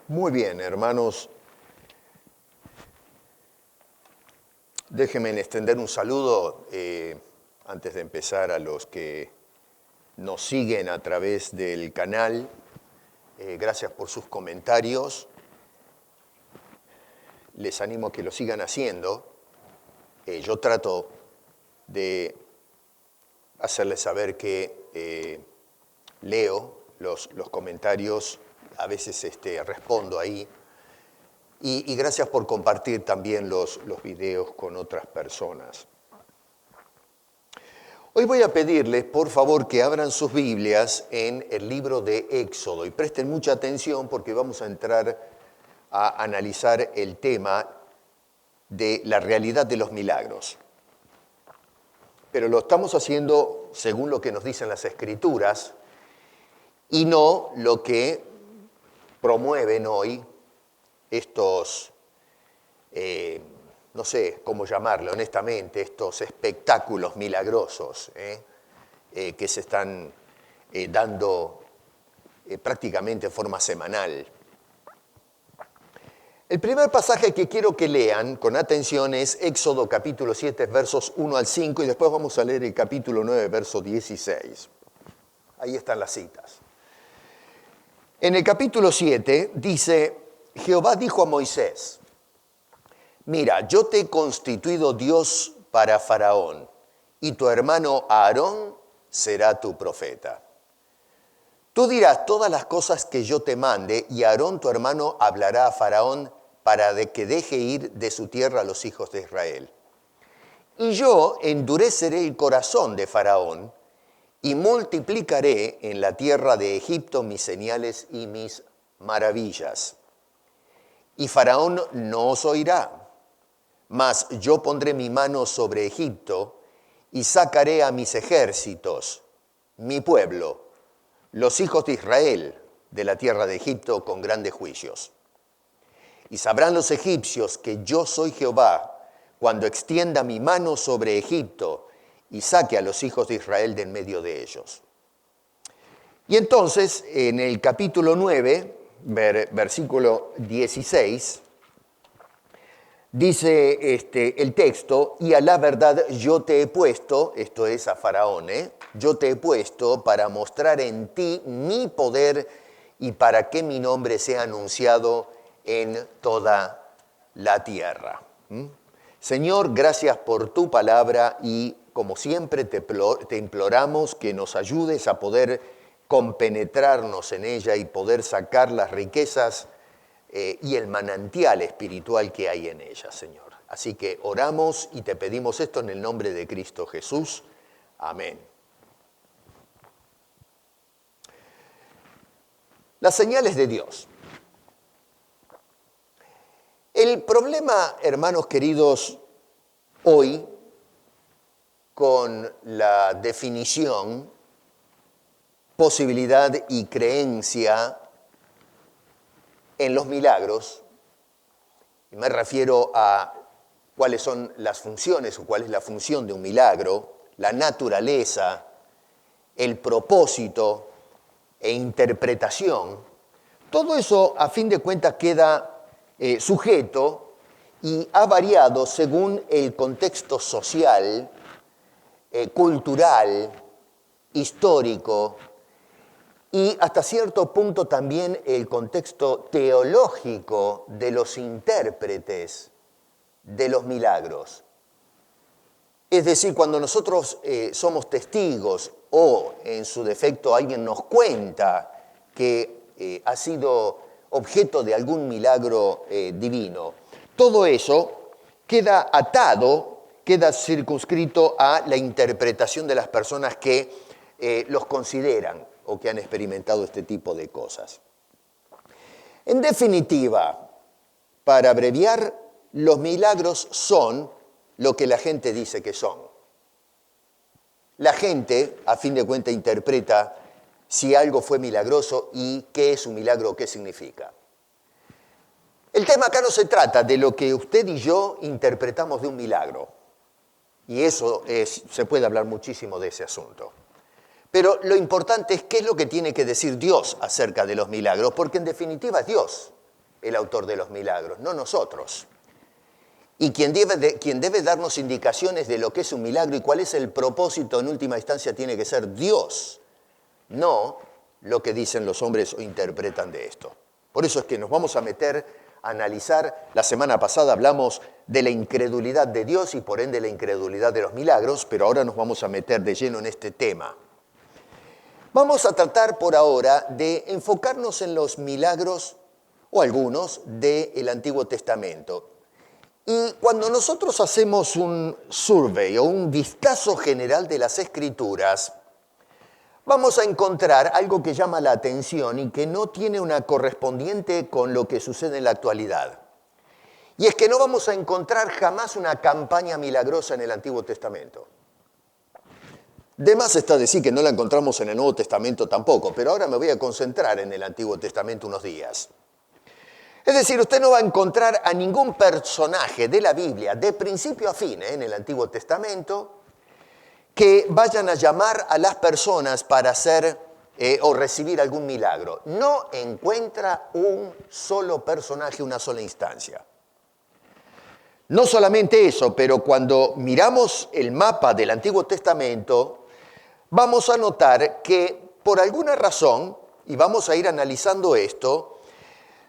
Muy bien, hermanos. Déjenme extender un saludo antes de empezar a los que nos siguen a través del canal. Gracias por sus comentarios. Les animo a que lo sigan haciendo. Yo trato de hacerles saber que leo los comentarios. A veces respondo ahí. Y gracias por compartir también los videos con otras personas. Hoy voy a pedirles, por favor, que abran sus Biblias en el libro de Éxodo y presten mucha atención porque vamos a entrar a analizar el tema de la realidad de los milagros. Pero lo estamos haciendo según lo que nos dicen las Escrituras y no lo que promueven hoy estos, no sé cómo llamarlo honestamente, estos espectáculos milagrosos que se están dando prácticamente de forma semanal. El primer pasaje que quiero que lean con atención es Éxodo capítulo 7, versos 1 al 5, y después vamos a leer el capítulo 9, verso 16. Ahí están las citas. En el capítulo 7 dice: Jehová dijo a Moisés: mira, yo te he constituido Dios para Faraón, y tu hermano Aarón será tu profeta. Tú dirás todas las cosas que yo te mande, y Aarón tu hermano hablará a Faraón para que deje ir de su tierra a los hijos de Israel. Y yo endureceré el corazón de Faraón, y multiplicaré en la tierra de Egipto mis señales y mis maravillas. Y Faraón no os oirá, mas yo pondré mi mano sobre Egipto y sacaré a mis ejércitos, mi pueblo, los hijos de Israel, de la tierra de Egipto con grandes juicios. Y sabrán los egipcios que yo soy Jehová cuando extienda mi mano sobre Egipto y saque a los hijos de Israel de en medio de ellos. Y entonces, en el capítulo 9, versículo 16, dice el texto: y a la verdad yo te he puesto, esto es a Faraón, yo te he puesto para mostrar en ti mi poder y para que mi nombre sea anunciado en toda la tierra. Señor, gracias por tu palabra y como siempre te imploramos que nos ayudes a poder compenetrarnos en ella y poder sacar las riquezas y el manantial espiritual que hay en ella, Señor. Así que oramos y te pedimos esto en el nombre de Cristo Jesús. Amén. Las señales de Dios. El problema, hermanos queridos, hoy, con la definición, posibilidad y creencia en los milagros, y me refiero a cuáles son las funciones o cuál es la función de un milagro, la naturaleza, el propósito e interpretación, todo eso a fin de cuentas queda sujeto y ha variado según el contexto social, cultural, histórico y hasta cierto punto también el contexto teológico de los intérpretes de los milagros. Es decir, cuando nosotros somos testigos o en su defecto alguien nos cuenta que ha sido objeto de algún milagro divino, todo eso queda atado queda circunscrito a la interpretación de las personas que los consideran o que han experimentado este tipo de cosas. En definitiva, para abreviar, los milagros son lo que la gente dice que son. La gente, a fin de cuentas, interpreta si algo fue milagroso y qué es un milagro o qué significa. El tema acá no se trata de lo que usted y yo interpretamos de un milagro. Y eso se puede hablar muchísimo de ese asunto. Pero lo importante es qué es lo que tiene que decir Dios acerca de los milagros, porque en definitiva es Dios el autor de los milagros, no nosotros. Y quien debe darnos indicaciones de lo que es un milagro y cuál es el propósito en última instancia tiene que ser Dios, no lo que dicen los hombres o interpretan de esto. Por eso es que nos vamos a meter a analizar. La semana pasada hablamos de la incredulidad de Dios y por ende la incredulidad de los milagros, pero ahora nos vamos a meter de lleno en este tema. Vamos a tratar por ahora de enfocarnos en los milagros o algunos del Antiguo Testamento. Y cuando nosotros hacemos un survey o un vistazo general de las Escrituras, vamos a encontrar algo que llama la atención y que no tiene una correspondiente con lo que sucede en la actualidad. Y es que no vamos a encontrar jamás una campaña milagrosa en el Antiguo Testamento. De más está decir que no la encontramos en el Nuevo Testamento tampoco, pero ahora me voy a concentrar en el Antiguo Testamento unos días. Es decir, usted no va a encontrar a ningún personaje de la Biblia, de principio a fin, en el Antiguo Testamento, que vayan a llamar a las personas para hacer o recibir algún milagro. No encuentra un solo personaje, una sola instancia. No solamente eso, pero cuando miramos el mapa del Antiguo Testamento, vamos a notar que por alguna razón, y vamos a ir analizando esto,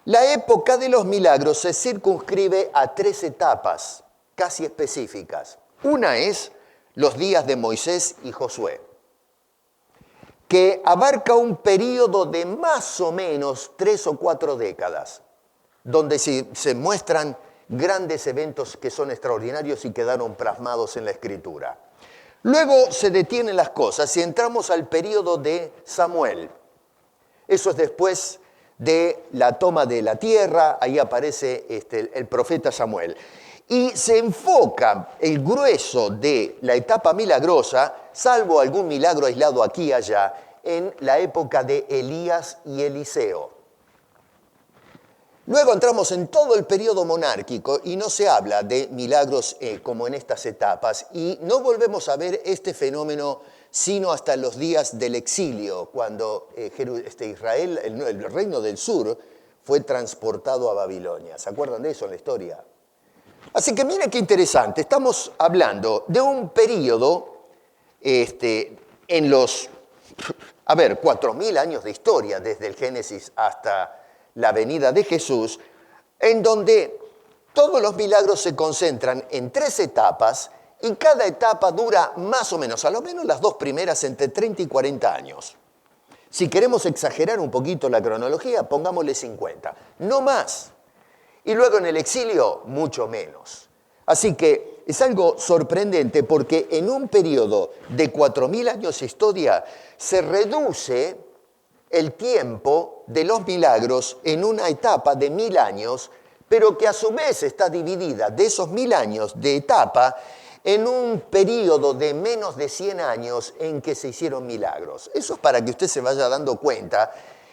la época de los milagros se circunscribe a 3 etapas casi específicas. Una es los días de Moisés y Josué, que abarca un período de más o menos 3 o 4 décadas, donde se muestran grandes eventos que son extraordinarios y quedaron plasmados en la Escritura. Luego se detienen las cosas y entramos al período de Samuel. Eso es después de la toma de la tierra, ahí aparece el profeta Samuel. Y se enfoca el grueso de la etapa milagrosa, salvo algún milagro aislado aquí y allá, en la época de Elías y Eliseo. Luego entramos en todo el periodo monárquico y no se habla de milagros como en estas etapas y no volvemos a ver este fenómeno sino hasta los días del exilio, cuando Israel, el reino del sur, fue transportado a Babilonia. ¿Se acuerdan de eso en la historia? Así que miren qué interesante, estamos hablando de un periodo en los, 4.000 años de historia, desde el Génesis hasta la venida de Jesús, en donde todos los milagros se concentran en 3 etapas y cada etapa dura más o menos, a lo menos las 2 primeras, entre 30 y 40 años. Si queremos exagerar un poquito la cronología, pongámosle 50, no más. Y luego en el exilio, mucho menos. Así que es algo sorprendente porque en un periodo de 4.000 años de historia se reduce el tiempo de los milagros en una etapa de 1.000 años, pero que a su vez está dividida de esos 1.000 años de etapa en un periodo de menos de 100 años en que se hicieron milagros. Eso es para que usted se vaya dando cuenta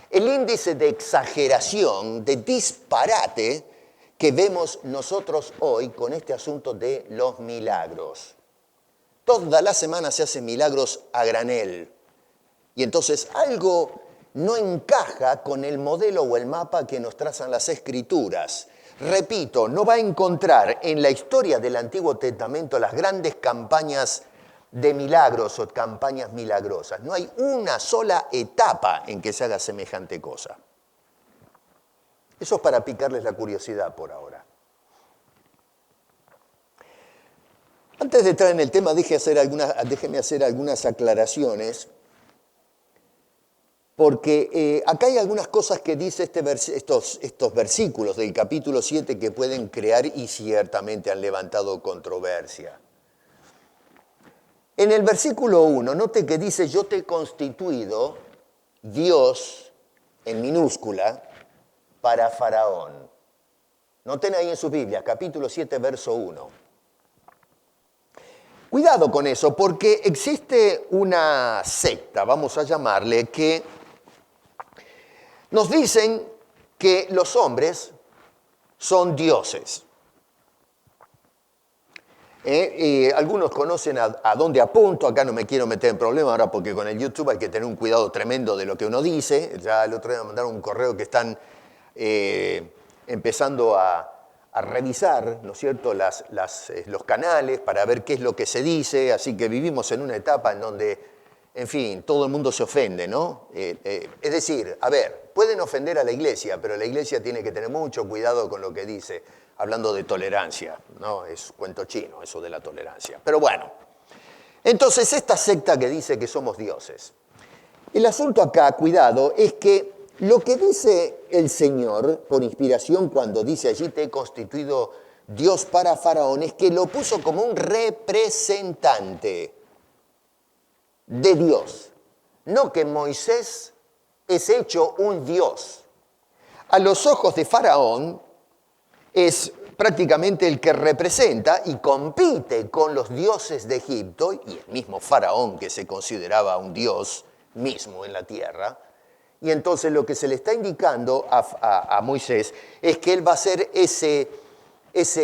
el índice de exageración, de disparate que vemos nosotros hoy con este asunto de los milagros. Toda la semana se hacen milagros a granel. Y entonces algo no encaja con el modelo o el mapa que nos trazan las Escrituras. Repito, no va a encontrar en la historia del Antiguo Testamento las grandes campañas de milagros o campañas milagrosas. No hay una sola etapa en que se haga semejante cosa. Eso es para picarles la curiosidad por ahora. Antes de entrar en el tema, déjeme hacer algunas aclaraciones, porque acá hay algunas cosas que dice estos versículos del capítulo 7 que pueden crear y ciertamente han levantado controversia. En el versículo 1, note que dice, yo te he constituido Dios, en minúscula, para Faraón. Noten ahí en sus Biblias, capítulo 7, verso 1. Cuidado con eso, porque existe una secta, vamos a llamarle, que nos dicen que los hombres son dioses. Y algunos conocen a dónde apunto, acá no me quiero meter en problemas ahora porque con el YouTube hay que tener un cuidado tremendo de lo que uno dice. Ya el otro día me mandaron un correo que están empezando a revisar, ¿no es cierto?, los canales para ver qué es lo que se dice, así que vivimos en una etapa en donde, en fin, todo el mundo se ofende, ¿no? Es decir, a ver, pueden ofender a la iglesia, pero la iglesia tiene que tener mucho cuidado con lo que dice. Hablando de tolerancia, ¿no? Es cuento chino eso de la tolerancia. Pero bueno, entonces esta secta que dice que somos dioses. El asunto acá, cuidado, es que lo que dice el Señor, por inspiración, cuando dice allí te he constituido Dios para Faraón, es que lo puso como un representante de Dios. No que Moisés es hecho un Dios. A los ojos de Faraón, es prácticamente el que representa y compite con los dioses de Egipto y el mismo Faraón que se consideraba un dios mismo en la tierra. Y entonces lo que se le está indicando a Moisés es que él va a ser ese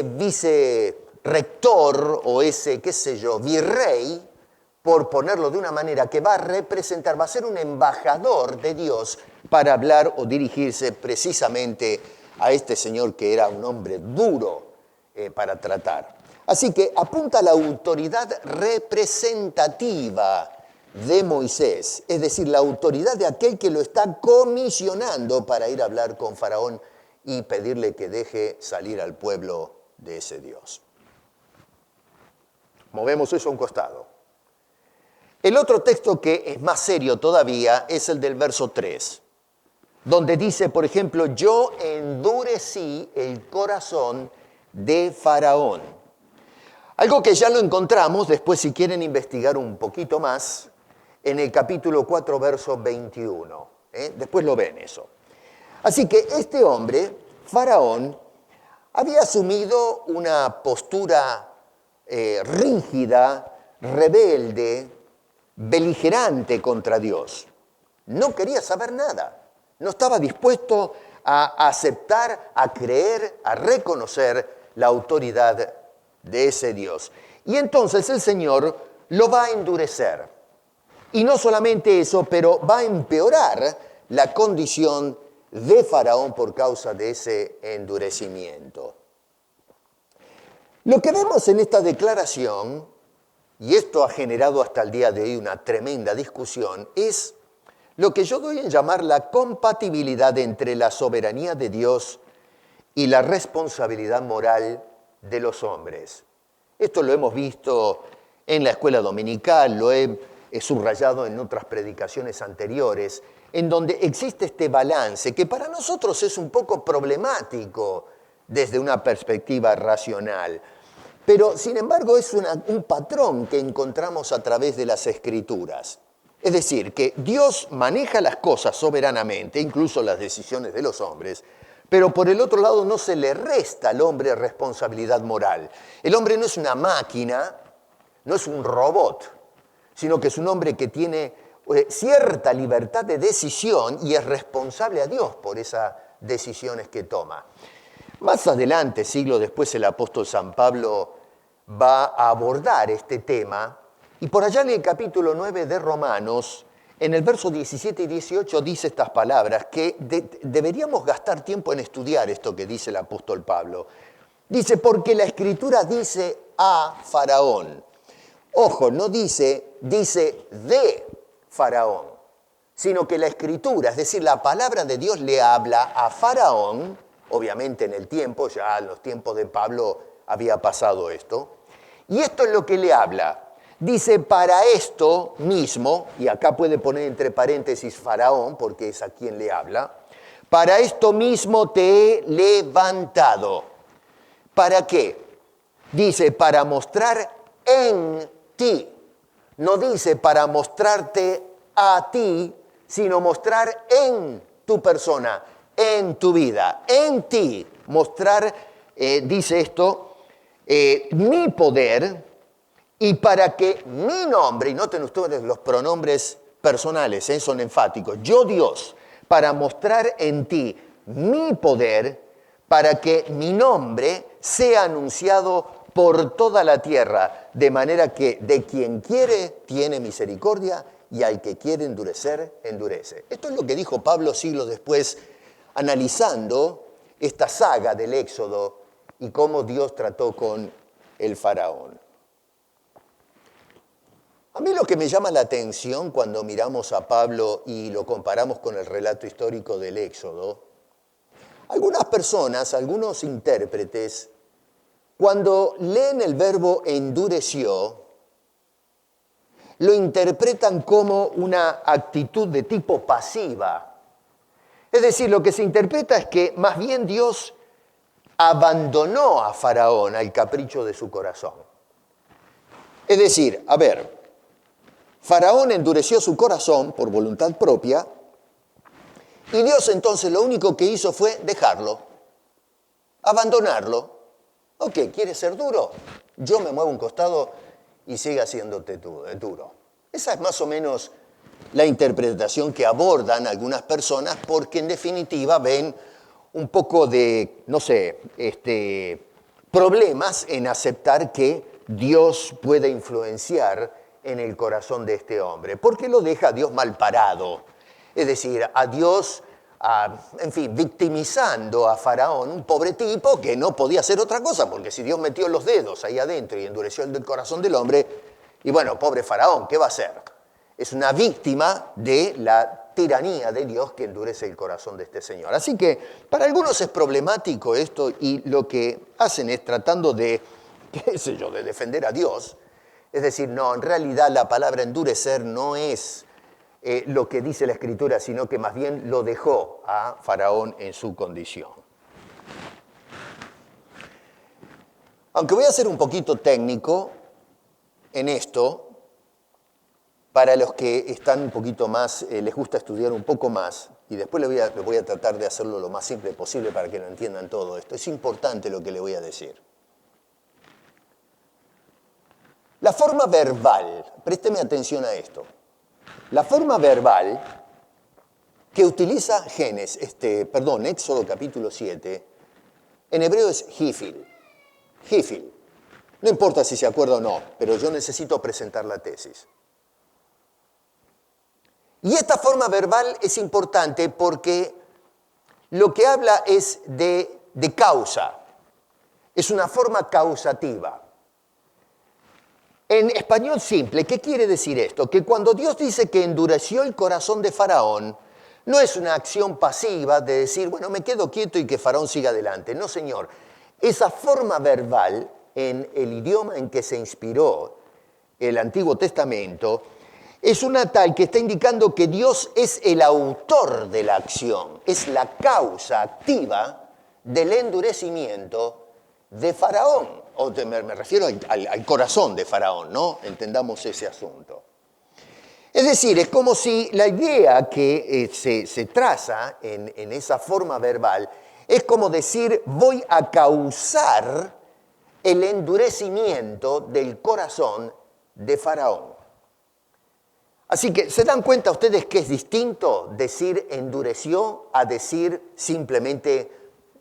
vicerrector o ese, qué sé yo, virrey, por ponerlo de una manera que va a representar, va a ser un embajador de Dios para hablar o dirigirse precisamente a este señor que era un hombre duro para tratar. Así que apunta a la autoridad representativa de Moisés, es decir, la autoridad de aquel que lo está comisionando para ir a hablar con Faraón y pedirle que deje salir al pueblo de ese Dios. Movemos eso a un costado. El otro texto que es más serio todavía es el del verso 3. Donde dice, por ejemplo, yo endurecí el corazón de Faraón. Algo que ya lo encontramos, después si quieren investigar un poquito más, en el capítulo 4, verso 21. Después lo ven eso. Así que este hombre, Faraón, había asumido una postura rígida, rebelde, beligerante contra Dios. No quería saber nada. No estaba dispuesto a aceptar, a creer, a reconocer la autoridad de ese Dios. Y entonces el Señor lo va a endurecer. Y no solamente eso, pero va a empeorar la condición de Faraón por causa de ese endurecimiento. Lo que vemos en esta declaración, y esto ha generado hasta el día de hoy una tremenda discusión, es lo que yo doy en llamar la compatibilidad entre la soberanía de Dios y la responsabilidad moral de los hombres. Esto lo hemos visto en la escuela dominical, lo he subrayado en otras predicaciones anteriores, en donde existe este balance que para nosotros es un poco problemático desde una perspectiva racional. Pero, sin embargo, es un patrón que encontramos a través de las Escrituras. Es decir, que Dios maneja las cosas soberanamente, incluso las decisiones de los hombres, pero por el otro lado no se le resta al hombre responsabilidad moral. El hombre no es una máquina, no es un robot, sino que es un hombre que tiene cierta libertad de decisión y es responsable a Dios por esas decisiones que toma. Más adelante, siglos después, el apóstol San Pablo va a abordar este tema. Y por allá en el capítulo 9 de Romanos, en el verso 17 y 18 dice estas palabras, que deberíamos gastar tiempo en estudiar esto que dice el apóstol Pablo. Dice, porque la Escritura dice a Faraón. Ojo, no dice de Faraón, sino que la Escritura, es decir, la palabra de Dios le habla a Faraón, obviamente en el tiempo, ya en los tiempos de Pablo había pasado esto, y esto es lo que le habla. Dice, para esto mismo, y acá puede poner entre paréntesis Faraón, porque es a quien le habla, para esto mismo te he levantado. ¿Para qué? Dice, para mostrar en ti no dice para mostrarte a ti, sino mostrar en tu persona, en tu vida, en ti. Mostrar, dice esto, mi poder, y para que mi nombre, y noten ustedes los pronombres personales, son enfáticos, yo Dios, para mostrar en ti mi poder, para que mi nombre sea anunciado por toda la tierra, de manera que de quien quiere tiene misericordia y al que quiere endurecer, endurece. Esto es lo que dijo Pablo siglos después, analizando esta saga del Éxodo y cómo Dios trató con el faraón. A mí lo que me llama la atención cuando miramos a Pablo y lo comparamos con el relato histórico del Éxodo, algunas personas, algunos intérpretes, cuando leen el verbo endureció, lo interpretan como una actitud de tipo pasiva. Es decir, lo que se interpreta es que más bien Dios abandonó a Faraón al capricho de su corazón. Es decir, a ver, Faraón endureció su corazón por voluntad propia y Dios entonces lo único que hizo fue dejarlo, abandonarlo. Ok, ¿quieres ser duro? Yo me muevo un costado y sigue haciéndote duro. Esa es más o menos la interpretación que abordan algunas personas porque en definitiva ven un poco de, no sé, problemas en aceptar que Dios puede influenciar en el corazón de este hombre. Porque lo deja a Dios mal parado. Es decir, a Dios, en fin, victimizando a Faraón, un pobre tipo que no podía hacer otra cosa, porque si Dios metió los dedos ahí adentro y endureció el corazón del hombre, y bueno, pobre Faraón, ¿qué va a hacer? Es una víctima de la tiranía de Dios que endurece el corazón de este señor. Así que para algunos es problemático esto y lo que hacen es tratando de, qué sé yo, de defender a Dios. Es decir, no, en realidad la palabra endurecer no es lo que dice la Escritura, sino que más bien lo dejó a Faraón en su condición. Aunque voy a ser un poquito técnico en esto, para los que están un poquito más, les gusta estudiar un poco más, y después les voy a tratar de hacerlo lo más simple posible para que lo entiendan todo esto. Es importante lo que le voy a decir. La forma verbal, présteme atención a esto. La forma verbal que utiliza Éxodo capítulo 7, en hebreo es hifil. Hifil. No importa si se acuerda o no, pero yo necesito presentar la tesis. Y esta forma verbal es importante porque lo que habla es de causa. Es una forma causativa. En español simple, ¿qué quiere decir esto? Que cuando Dios dice que endureció el corazón de Faraón, no es una acción pasiva de decir, bueno, me quedo quieto y que Faraón siga adelante. No, señor. Esa forma verbal, en el idioma en que se inspiró el Antiguo Testamento, es una tal que está indicando que Dios es el autor de la acción, es la causa activa del endurecimiento de Faraón. Me refiero al corazón de Faraón, ¿no? Entendamos ese asunto. Es decir, es como si la idea que se traza en esa forma verbal es como decir, voy a causar el endurecimiento del corazón de Faraón. Así que, ¿se dan cuenta ustedes que es distinto decir endureció a decir simplemente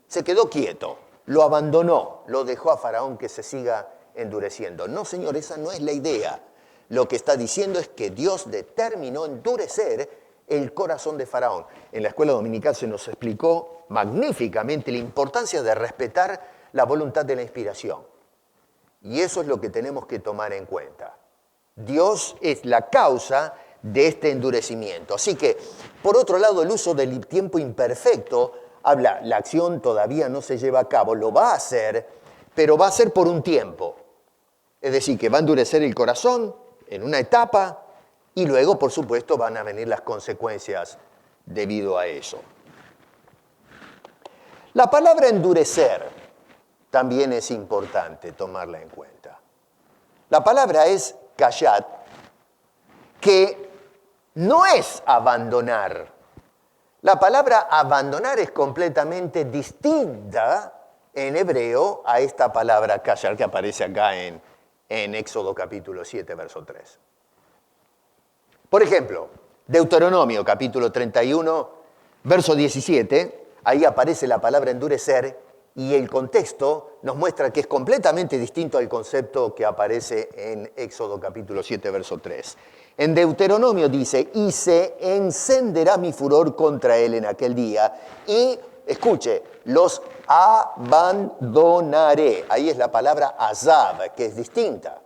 se quedó quieto, lo abandonó, lo dejó a Faraón que se siga endureciendo? No, señor, esa no es la idea. Lo que está diciendo es que Dios determinó endurecer el corazón de Faraón. En la escuela dominical se nos explicó magníficamente la importancia de respetar la voluntad de la inspiración. Y eso es lo que tenemos que tomar en cuenta. Dios es la causa de este endurecimiento. Así que, por otro lado, el uso del tiempo imperfecto habla, la acción todavía no se lleva a cabo, lo va a hacer, pero va a ser por un tiempo. Es decir, que va a endurecer el corazón en una etapa y luego, por supuesto, van a venir las consecuencias debido a eso. La palabra endurecer también es importante tomarla en cuenta. La palabra es kashat que no es abandonar. La palabra abandonar es completamente distinta en hebreo a esta palabra callar que aparece acá en Éxodo capítulo 7, verso 3. Por ejemplo, Deuteronomio capítulo 31, verso 17, ahí aparece la palabra endurecer y el contexto nos muestra que es completamente distinto al concepto que aparece en Éxodo capítulo 7, verso 3. En Deuteronomio dice, y se encenderá mi furor contra él en aquel día y, escuche, los abandonaré. Ahí es la palabra azab, que es distinta.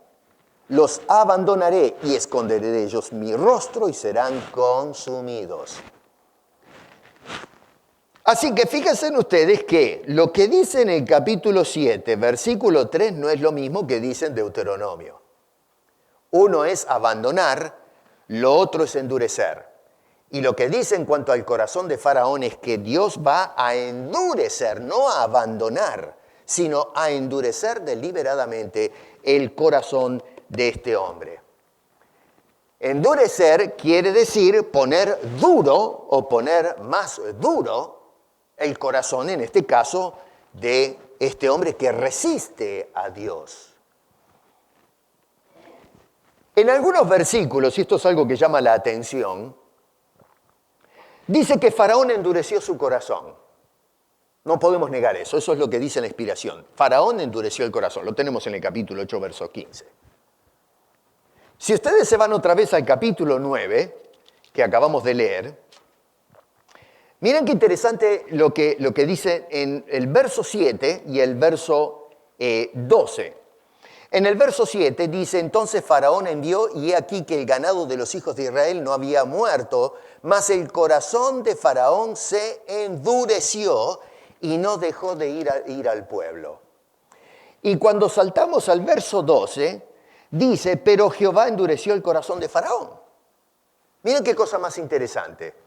Los abandonaré y esconderé de ellos mi rostro y serán consumidos. Así que fíjense ustedes que lo que dice en el capítulo 7, versículo 3, no es lo mismo que dice en Deuteronomio. Uno es abandonar, lo otro es endurecer. Y lo que dice en cuanto al corazón de Faraón es que Dios va a endurecer, no a abandonar, sino a endurecer deliberadamente el corazón de este hombre. Endurecer quiere decir poner duro o poner más duro el corazón, en este caso, de este hombre que resiste a Dios. En algunos versículos, y esto es algo que llama la atención, dice que Faraón endureció su corazón. No podemos negar eso, eso es lo que dice la inspiración. Faraón endureció el corazón, lo tenemos en el capítulo 8, verso 15. Si ustedes se van otra vez al capítulo 9, que acabamos de leer, miren qué interesante lo que dice en el verso 7 y el verso 12. En el verso 7 dice, entonces Faraón envió, y he aquí que el ganado de los hijos de Israel no había muerto, mas el corazón de Faraón se endureció y no dejó de ir al pueblo. Y cuando saltamos al verso 12, dice, pero Jehová endureció el corazón de Faraón. Miren qué cosa más interesante.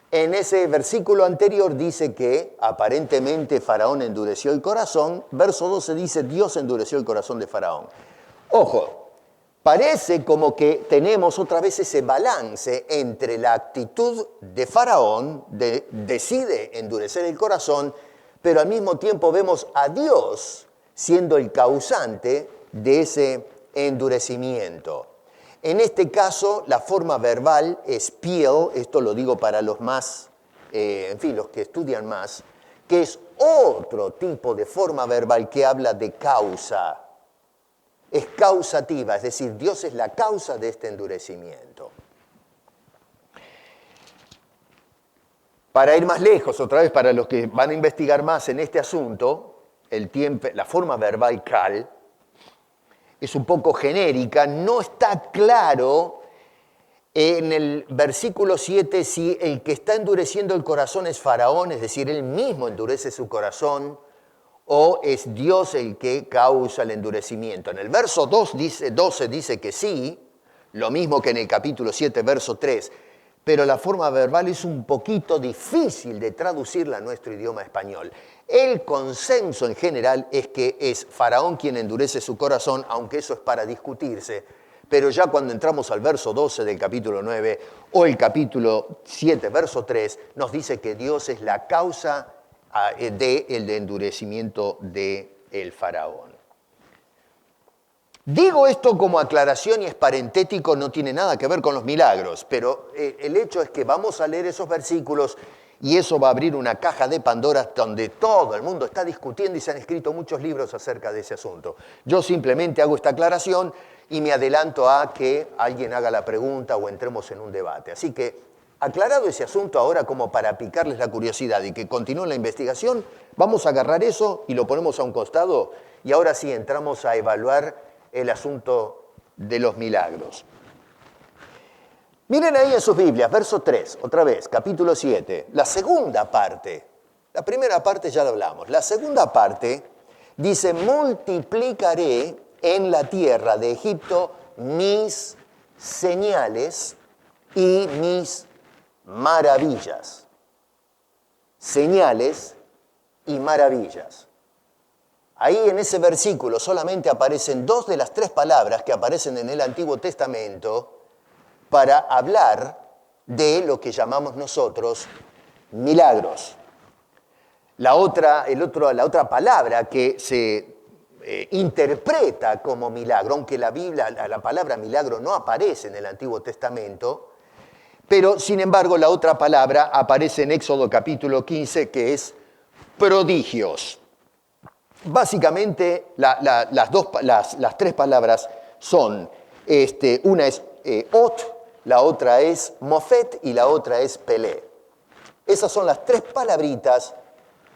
En ese versículo anterior dice que aparentemente Faraón endureció el corazón. Verso 12 dice, Dios endureció el corazón de Faraón. Ojo, parece como que tenemos otra vez ese balance entre la actitud de Faraón, decide endurecer el corazón, pero al mismo tiempo vemos a Dios siendo el causante de ese endurecimiento. En este caso, la forma verbal es piel, esto lo digo para los más, los que estudian más, que es otro tipo de forma verbal que habla de causa. Es causativa, es decir, Dios es la causa de este endurecimiento. Para ir más lejos, otra vez para los que van a investigar más en este asunto, la forma verbal cal, es un poco genérica, no está claro en el versículo 7 si el que está endureciendo el corazón es Faraón, es decir, él mismo endurece su corazón, o es Dios el que causa el endurecimiento. En el verso 12 dice que sí, lo mismo que en el capítulo 7, verso 3, pero la forma verbal es un poquito difícil de traducirla a nuestro idioma español. El consenso en general es que es Faraón quien endurece su corazón, aunque eso es para discutirse, pero ya cuando entramos al verso 12 del capítulo 9 o el capítulo 7, verso 3, nos dice que Dios es la causa del endurecimiento del Faraón. Digo esto como aclaración y es parentético, no tiene nada que ver con los milagros, pero el hecho es que vamos a leer esos versículos y eso va a abrir una caja de Pandora donde todo el mundo está discutiendo y se han escrito muchos libros acerca de ese asunto. Yo simplemente hago esta aclaración y me adelanto a que alguien haga la pregunta o entremos en un debate. Así que, aclarado ese asunto ahora como para picarles la curiosidad y que continúen la investigación, vamos a agarrar eso y lo ponemos a un costado y ahora sí entramos a evaluar el asunto de los milagros. Miren ahí en sus Biblias, verso 3, otra vez, capítulo 7, la segunda parte. La primera parte ya la hablamos. La segunda parte dice, multiplicaré en la tierra de Egipto mis señales y mis maravillas. Señales y maravillas. Ahí en ese versículo solamente aparecen 2 de las 3 palabras que aparecen en el Antiguo Testamento para hablar de lo que llamamos nosotros milagros. La otra palabra que se interpreta como milagro, aunque la Biblia, la palabra milagro no aparece en el Antiguo Testamento, pero sin embargo la otra palabra aparece en Éxodo capítulo 15, que es prodigios. Básicamente las tres palabras son, una es ot, la otra es mofet y la otra es pelé. Esas son las tres palabritas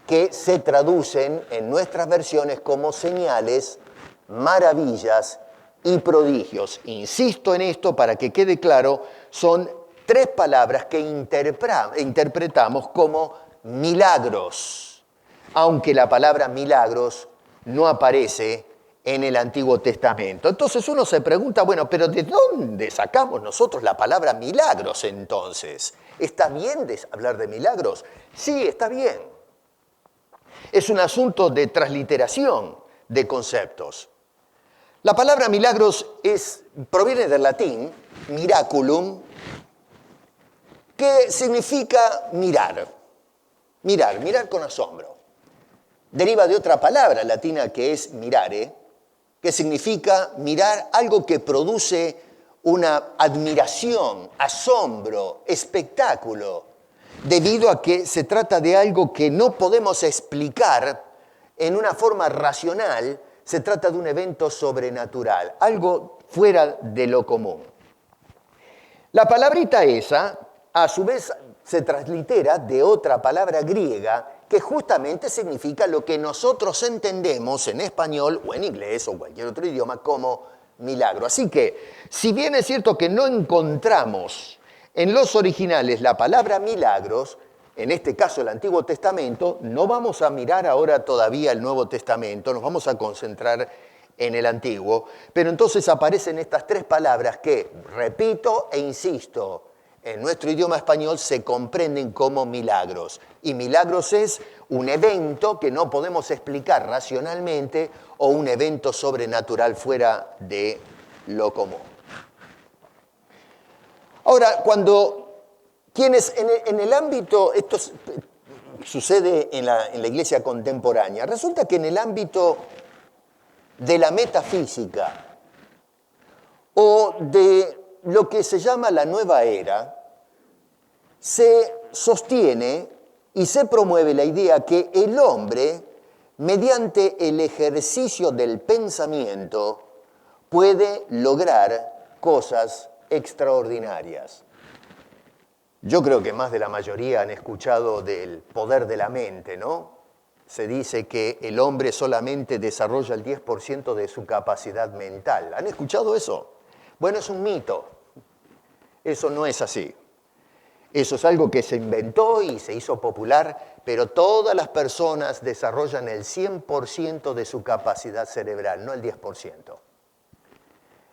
que se traducen en nuestras versiones como señales, maravillas y prodigios. Insisto en esto para que quede claro, son tres palabras que interpretamos como milagros, aunque la palabra milagros no aparece en el Antiguo Testamento. Entonces uno se pregunta, bueno, pero ¿de dónde sacamos nosotros la palabra milagros entonces? ¿Está bien hablar de milagros? Sí, está bien. Es un asunto de transliteración de conceptos. La palabra milagros proviene del latín miraculum, que significa mirar con asombro. Deriva de otra palabra latina que es mirare, que significa mirar algo que produce una admiración, asombro, espectáculo, debido a que se trata de algo que no podemos explicar en una forma racional, se trata de un evento sobrenatural, algo fuera de lo común. La palabrita esa, a su vez, se translitera de otra palabra griega que justamente significa lo que nosotros entendemos en español o en inglés o cualquier otro idioma como milagro. Así que, si bien es cierto que no encontramos en los originales la palabra milagros, en este caso el Antiguo Testamento, no vamos a mirar ahora todavía el Nuevo Testamento, nos vamos a concentrar en el Antiguo, pero entonces aparecen estas tres palabras que, repito e insisto, en nuestro idioma español se comprenden como milagros. Y milagros es un evento que no podemos explicar racionalmente o un evento sobrenatural fuera de lo común. Ahora, cuando quienes en el ámbito, esto sucede en la iglesia contemporánea, resulta que en el ámbito de la metafísica o de lo que se llama la nueva era, se sostiene y se promueve la idea que el hombre, mediante el ejercicio del pensamiento, puede lograr cosas extraordinarias. Yo creo que más de la mayoría han escuchado del poder de la mente, ¿no? Se dice que el hombre solamente desarrolla el 10% de su capacidad mental. ¿Han escuchado eso? Bueno, es un mito. Eso no es así. Eso es algo que se inventó y se hizo popular, pero todas las personas desarrollan el 100% de su capacidad cerebral, no el 10%.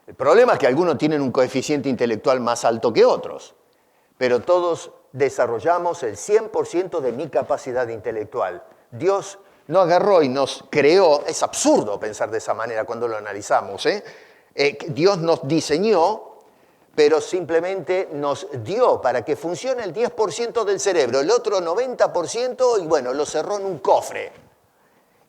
El problema es que algunos tienen un coeficiente intelectual más alto que otros, pero todos desarrollamos el 100% de mi capacidad intelectual. Dios no agarró y nos creó, es absurdo pensar de esa manera cuando lo analizamos, Dios nos diseñó, pero simplemente nos dio para que funcione el 10% del cerebro, el otro 90%, y bueno, lo cerró en un cofre.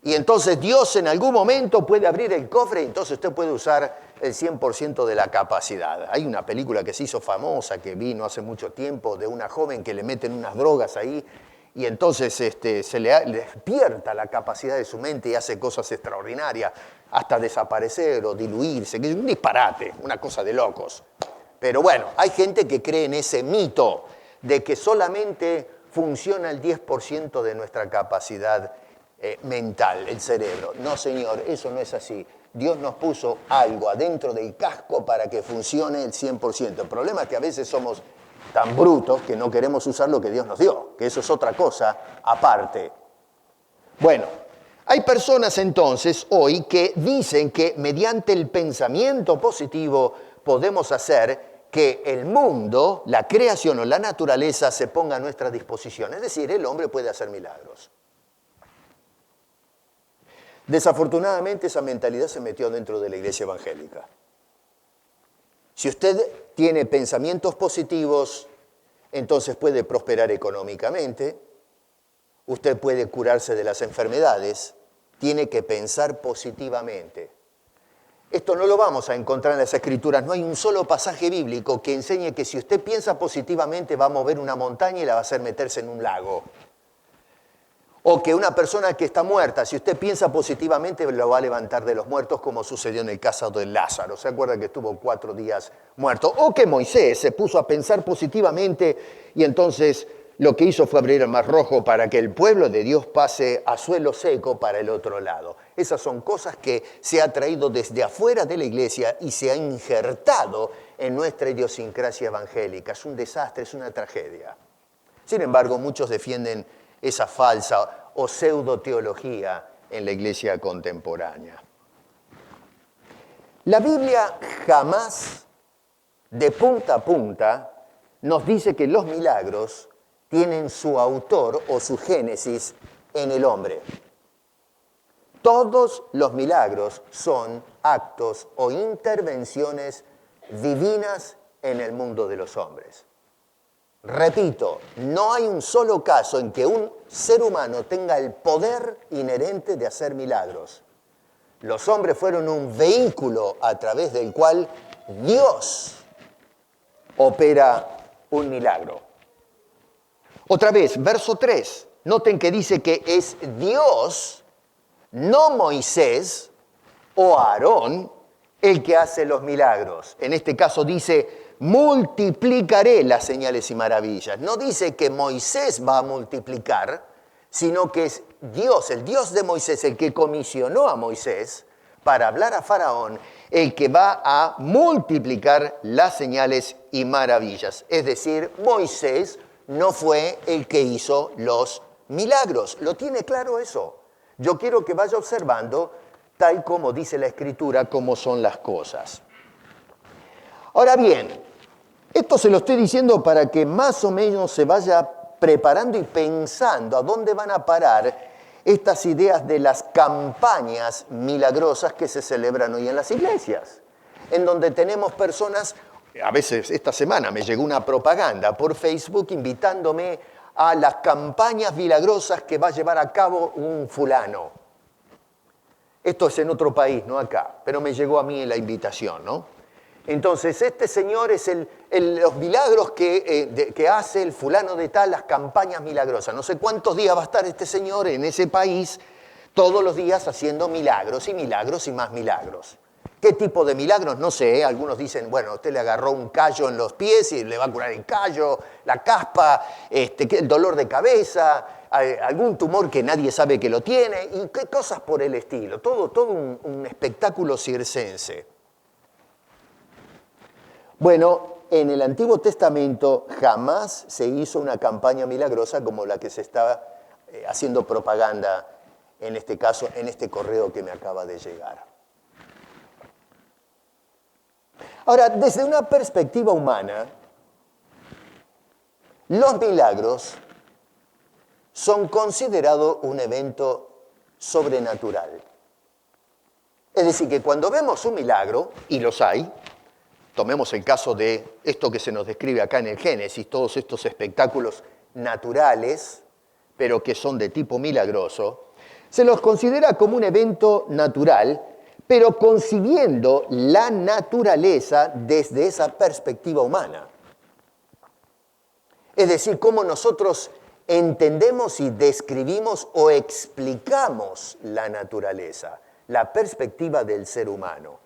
Y entonces Dios en algún momento puede abrir el cofre y entonces usted puede usar el 100% de la capacidad. Hay una película que se hizo famosa, que vino hace mucho tiempo, de una joven que le meten unas drogas ahí y entonces se le despierta la capacidad de su mente y hace cosas extraordinarias, hasta desaparecer o diluirse, que es un disparate, una cosa de locos. Pero bueno, hay gente que cree en ese mito de que solamente funciona el 10% de nuestra capacidad mental, el cerebro. No, señor, eso no es así. Dios nos puso algo adentro del casco para que funcione el 100%. El problema es que a veces somos tan brutos que no queremos usar lo que Dios nos dio, que eso es otra cosa aparte. Bueno, hay personas entonces hoy que dicen que mediante el pensamiento positivo podemos hacer que el mundo, la creación o la naturaleza se ponga a nuestra disposición. Es decir, el hombre puede hacer milagros. Desafortunadamente esa mentalidad se metió dentro de la iglesia evangélica. Si usted tiene pensamientos positivos, entonces puede prosperar económicamente, usted puede curarse de las enfermedades, tiene que pensar positivamente. Esto no lo vamos a encontrar en las Escrituras, no hay un solo pasaje bíblico que enseñe que si usted piensa positivamente va a mover una montaña y la va a hacer meterse en un lago. O que una persona que está muerta, si usted piensa positivamente, lo va a levantar de los muertos, como sucedió en el caso de Lázaro. ¿Se acuerda que estuvo 4 días muerto? O que Moisés se puso a pensar positivamente y entonces lo que hizo fue abrir el Mar Rojo para que el pueblo de Dios pase a suelo seco para el otro lado. Esas son cosas que se ha traído desde afuera de la iglesia y se ha injertado en nuestra idiosincrasia evangélica. Es un desastre, es una tragedia. Sin embargo, muchos defienden esa falsa o pseudo-teología en la iglesia contemporánea. La Biblia jamás, de punta a punta, nos dice que los milagros tienen su autor o su génesis en el hombre. Todos los milagros son actos o intervenciones divinas en el mundo de los hombres. Repito, no hay un solo caso en que un ser humano tenga el poder inherente de hacer milagros. Los hombres fueron un vehículo a través del cual Dios opera un milagro. Otra vez, verso 3. Noten que dice que es Dios, no Moisés o Aarón, el que hace los milagros. En este caso dice, multiplicaré las señales y maravillas. No dice que Moisés va a multiplicar, sino que es Dios, el Dios de Moisés, el que comisionó a Moisés para hablar a Faraón, el que va a multiplicar las señales y maravillas. Es decir, Moisés no fue el que hizo los milagros. ¿Lo tiene claro eso? Yo quiero que vaya observando, tal como dice la Escritura, cómo son las cosas. Ahora bien, esto se lo estoy diciendo para que más o menos se vaya preparando y pensando a dónde van a parar estas ideas de las campañas milagrosas que se celebran hoy en las iglesias, en donde tenemos personas. A veces esta semana me llegó una propaganda por Facebook invitándome a las campañas milagrosas que va a llevar a cabo un fulano. Esto es en otro país, no acá, pero me llegó a mí la invitación, ¿no? Entonces, este señor es los milagros que hace el fulano de tal, las campañas milagrosas. No sé cuántos días va a estar este señor en ese país, todos los días haciendo milagros y milagros y más milagros. ¿Qué tipo de milagros? No sé, algunos dicen, bueno, usted le agarró un callo en los pies y le va a curar el callo, la caspa, el dolor de cabeza, algún tumor que nadie sabe que lo tiene, y qué cosas por el estilo. Todo un espectáculo circense. Bueno, en el Antiguo Testamento jamás se hizo una campaña milagrosa como la que se está haciendo propaganda, en este caso, en este correo que me acaba de llegar. Ahora, desde una perspectiva humana, los milagros son considerados un evento sobrenatural. Es decir, que cuando vemos un milagro, y los hay, tomemos el caso de esto que se nos describe acá en el Génesis, todos estos espectáculos naturales, pero que son de tipo milagroso, se los considera como un evento natural, pero concibiendo la naturaleza desde esa perspectiva humana. Es decir, cómo nosotros entendemos y describimos o explicamos la naturaleza, la perspectiva del ser humano.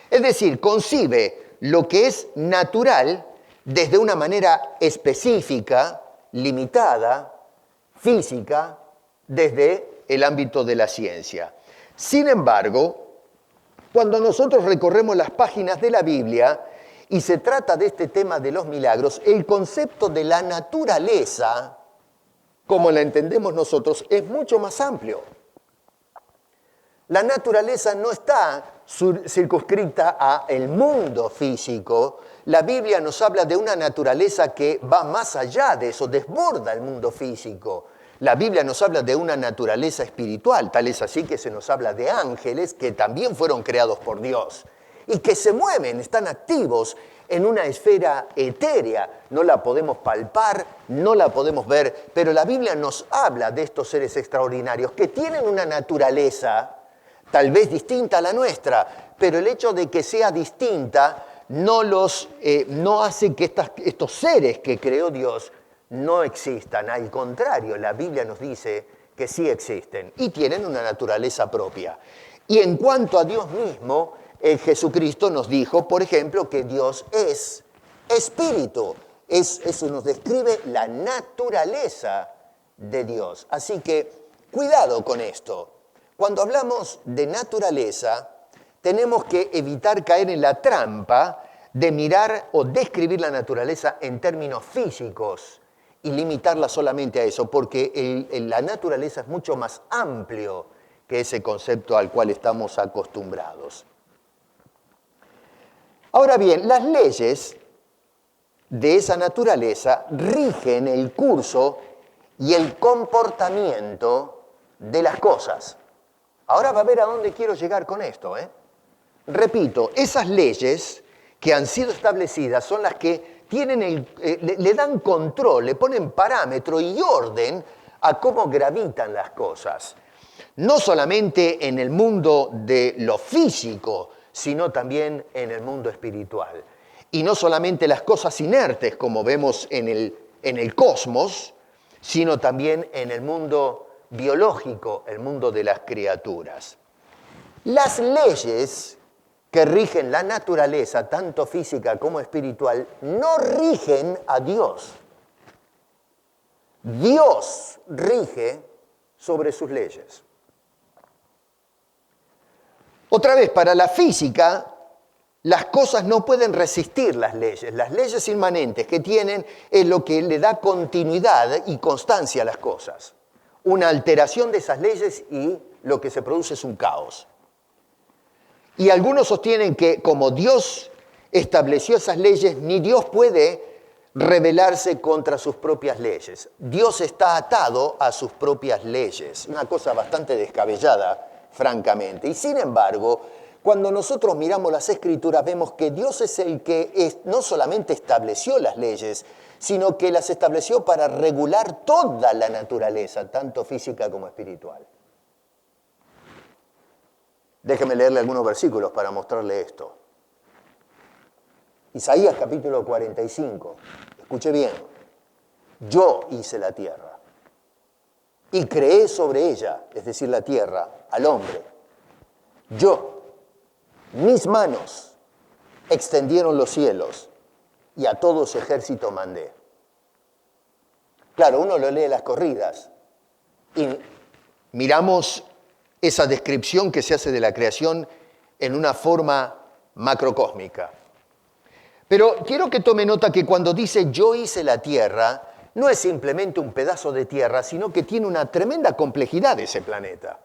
Es decir, concibe lo que es natural desde una manera específica, limitada, física, desde el ámbito de la ciencia. Sin embargo, cuando nosotros recorremos las páginas de la Biblia y se trata de este tema de los milagros, el concepto de la naturaleza, como la entendemos nosotros, es mucho más amplio. La naturaleza no está circunscrita al mundo físico. La Biblia nos habla de una naturaleza que va más allá de eso, desborda el mundo físico. La Biblia nos habla de una naturaleza espiritual, tal es así que se nos habla de ángeles que también fueron creados por Dios y que se mueven, están activos en una esfera etérea. No la podemos palpar, no la podemos ver, pero la Biblia nos habla de estos seres extraordinarios que tienen una naturaleza tal vez distinta a la nuestra, pero el hecho de que sea distinta no hace que estos seres que creó Dios no existan. Al contrario, la Biblia nos dice que sí existen y tienen una naturaleza propia. Y en cuanto a Dios mismo, Jesucristo nos dijo, por ejemplo, que Dios es espíritu. Eso nos describe la naturaleza de Dios. Así que cuidado con esto. Cuando hablamos de naturaleza, tenemos que evitar caer en la trampa de mirar o describir la naturaleza en términos físicos y limitarla solamente a eso, porque la naturaleza es mucho más amplio que ese concepto al cual estamos acostumbrados. Ahora bien, las leyes de esa naturaleza rigen el curso y el comportamiento de las cosas. Ahora va a ver a dónde quiero llegar con esto. Repito, esas leyes que han sido establecidas son las que le dan control, le ponen parámetro y orden a cómo gravitan las cosas. No solamente en el mundo de lo físico, sino también en el mundo espiritual. Y no solamente las cosas inertes, como vemos en el cosmos, sino también en el mundo biológico, el mundo de las criaturas. Las leyes que rigen la naturaleza, tanto física como espiritual, no rigen a Dios. Dios rige sobre sus leyes. Otra vez, para la física, las cosas no pueden resistir las leyes. Las leyes inmanentes que tienen es lo que le da continuidad y constancia a las cosas. Una alteración de esas leyes y lo que se produce es un caos. Y algunos sostienen que como Dios estableció esas leyes, ni Dios puede rebelarse contra sus propias leyes. Dios está atado a sus propias leyes. Una cosa bastante descabellada, francamente. Y sin embargo, cuando nosotros miramos las Escrituras, vemos que Dios es el que no solamente estableció las leyes, sino que las estableció para regular toda la naturaleza, tanto física como espiritual. Déjeme leerle algunos versículos para mostrarle esto. Isaías capítulo 45. Escuche bien. Yo hice la tierra y creé sobre ella, es decir, la tierra, al hombre. Yo, mis manos, extendieron los cielos y a todo su ejército mandé. Claro, uno lo lee las corridas y miramos esa descripción que se hace de la creación en una forma macrocósmica. Pero quiero que tome nota que cuando dice yo hice la tierra, no es simplemente un pedazo de tierra, sino que tiene una tremenda complejidad ese planeta.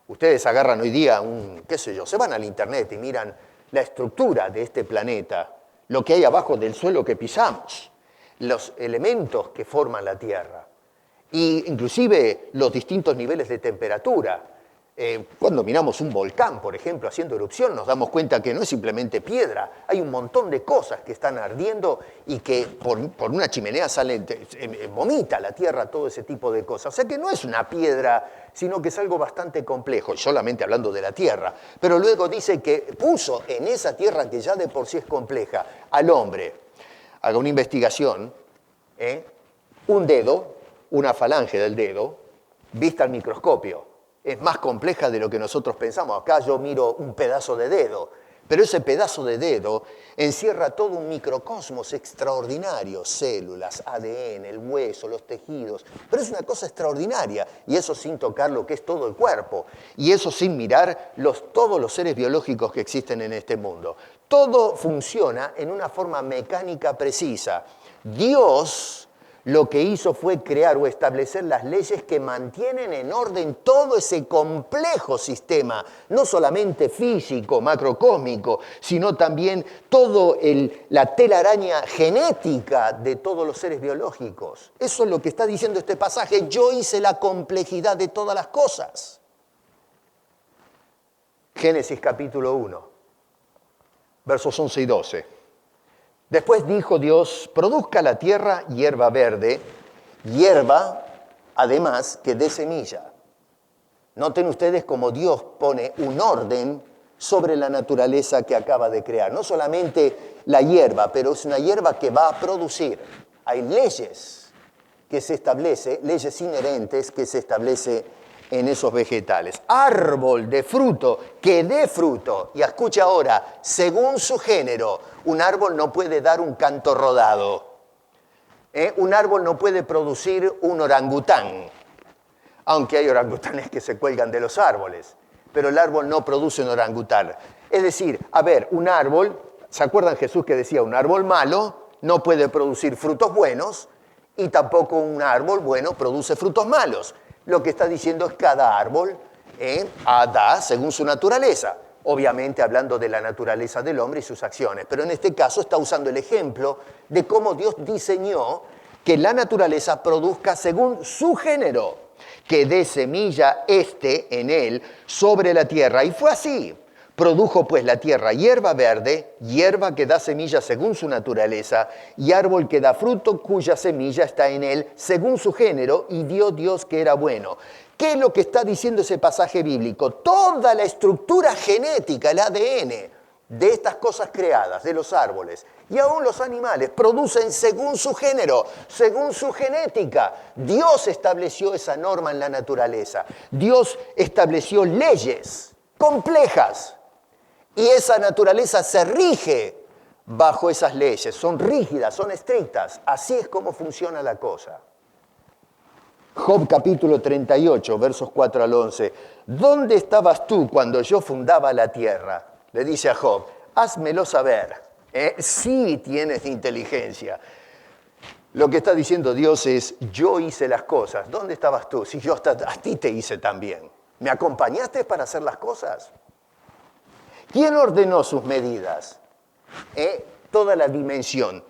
Ustedes agarran hoy día se van al internet y miran la estructura de este planeta, lo que hay abajo del suelo que pisamos, los elementos que forman la tierra. Y inclusive los distintos niveles de temperatura. Cuando miramos un volcán, por ejemplo, haciendo erupción, nos damos cuenta que no es simplemente piedra. Hay un montón de cosas que están ardiendo y que por una chimenea vomita la tierra, todo ese tipo de cosas. O sea que no es una piedra, sino que es algo bastante complejo, solamente hablando de la tierra. Pero luego dice que puso en esa tierra, que ya de por sí es compleja, al hombre. Haga una investigación, un dedo, una falange del dedo, vista al microscopio. Es más compleja de lo que nosotros pensamos. Acá yo miro un pedazo de dedo, pero ese pedazo de dedo encierra todo un microcosmos extraordinario, células, ADN, el hueso, los tejidos. Pero es una cosa extraordinaria, y eso sin tocar lo que es todo el cuerpo, y eso sin mirar todos los seres biológicos que existen en este mundo. Todo funciona en una forma mecánica precisa. Dios lo que hizo fue crear o establecer las leyes que mantienen en orden todo ese complejo sistema, no solamente físico, macrocósmico, sino también toda la telaraña genética de todos los seres biológicos. Eso es lo que está diciendo este pasaje. Yo hice la complejidad de todas las cosas. Génesis capítulo 1, versos 11 y 12. Después dijo Dios, produzca la tierra hierba verde, hierba además que dé semilla. Noten ustedes cómo Dios pone un orden sobre la naturaleza que acaba de crear. No solamente la hierba, pero es una hierba que va a producir. Hay leyes que se establecen, leyes inherentes que se establecen en esos vegetales. Árbol de fruto que dé fruto. Y escucha ahora, según su género, un árbol no puede dar un canto rodado. Un árbol no puede producir un orangután, aunque hay orangutanes que se cuelgan de los árboles, pero el árbol no produce un orangután. Es decir, a ver, un árbol, ¿se acuerdan Jesús que decía un árbol malo no puede producir frutos buenos y tampoco un árbol bueno produce frutos malos? Lo que está diciendo es cada árbol da según su naturaleza. Obviamente hablando de la naturaleza del hombre y sus acciones. Pero en este caso está usando el ejemplo de cómo Dios diseñó que la naturaleza produzca según su género, que dé semilla en él sobre la tierra. Y fue así. Produjo pues la tierra hierba verde, hierba que da semilla según su naturaleza, y árbol que da fruto cuya semilla está en él según su género, y vio Dios que era bueno. ¿Qué es lo que está diciendo ese pasaje bíblico? Toda la estructura genética, el ADN de estas cosas creadas, de los árboles, y aún los animales, producen según su género, según su genética. Dios estableció esa norma en la naturaleza. Dios estableció leyes complejas. Y esa naturaleza se rige bajo esas leyes. Son rígidas, son estrictas. Así es como funciona la cosa. Job capítulo 38, versos 4 al 11. ¿Dónde estabas tú cuando yo fundaba la tierra? Le dice a Job, házmelo saber. Sí tienes inteligencia. Lo que está diciendo Dios es, yo hice las cosas. ¿Dónde estabas tú? Si yo hasta a ti te hice también. ¿Me acompañaste para hacer las cosas? ¿Quién ordenó sus medidas? Toda la dimensión,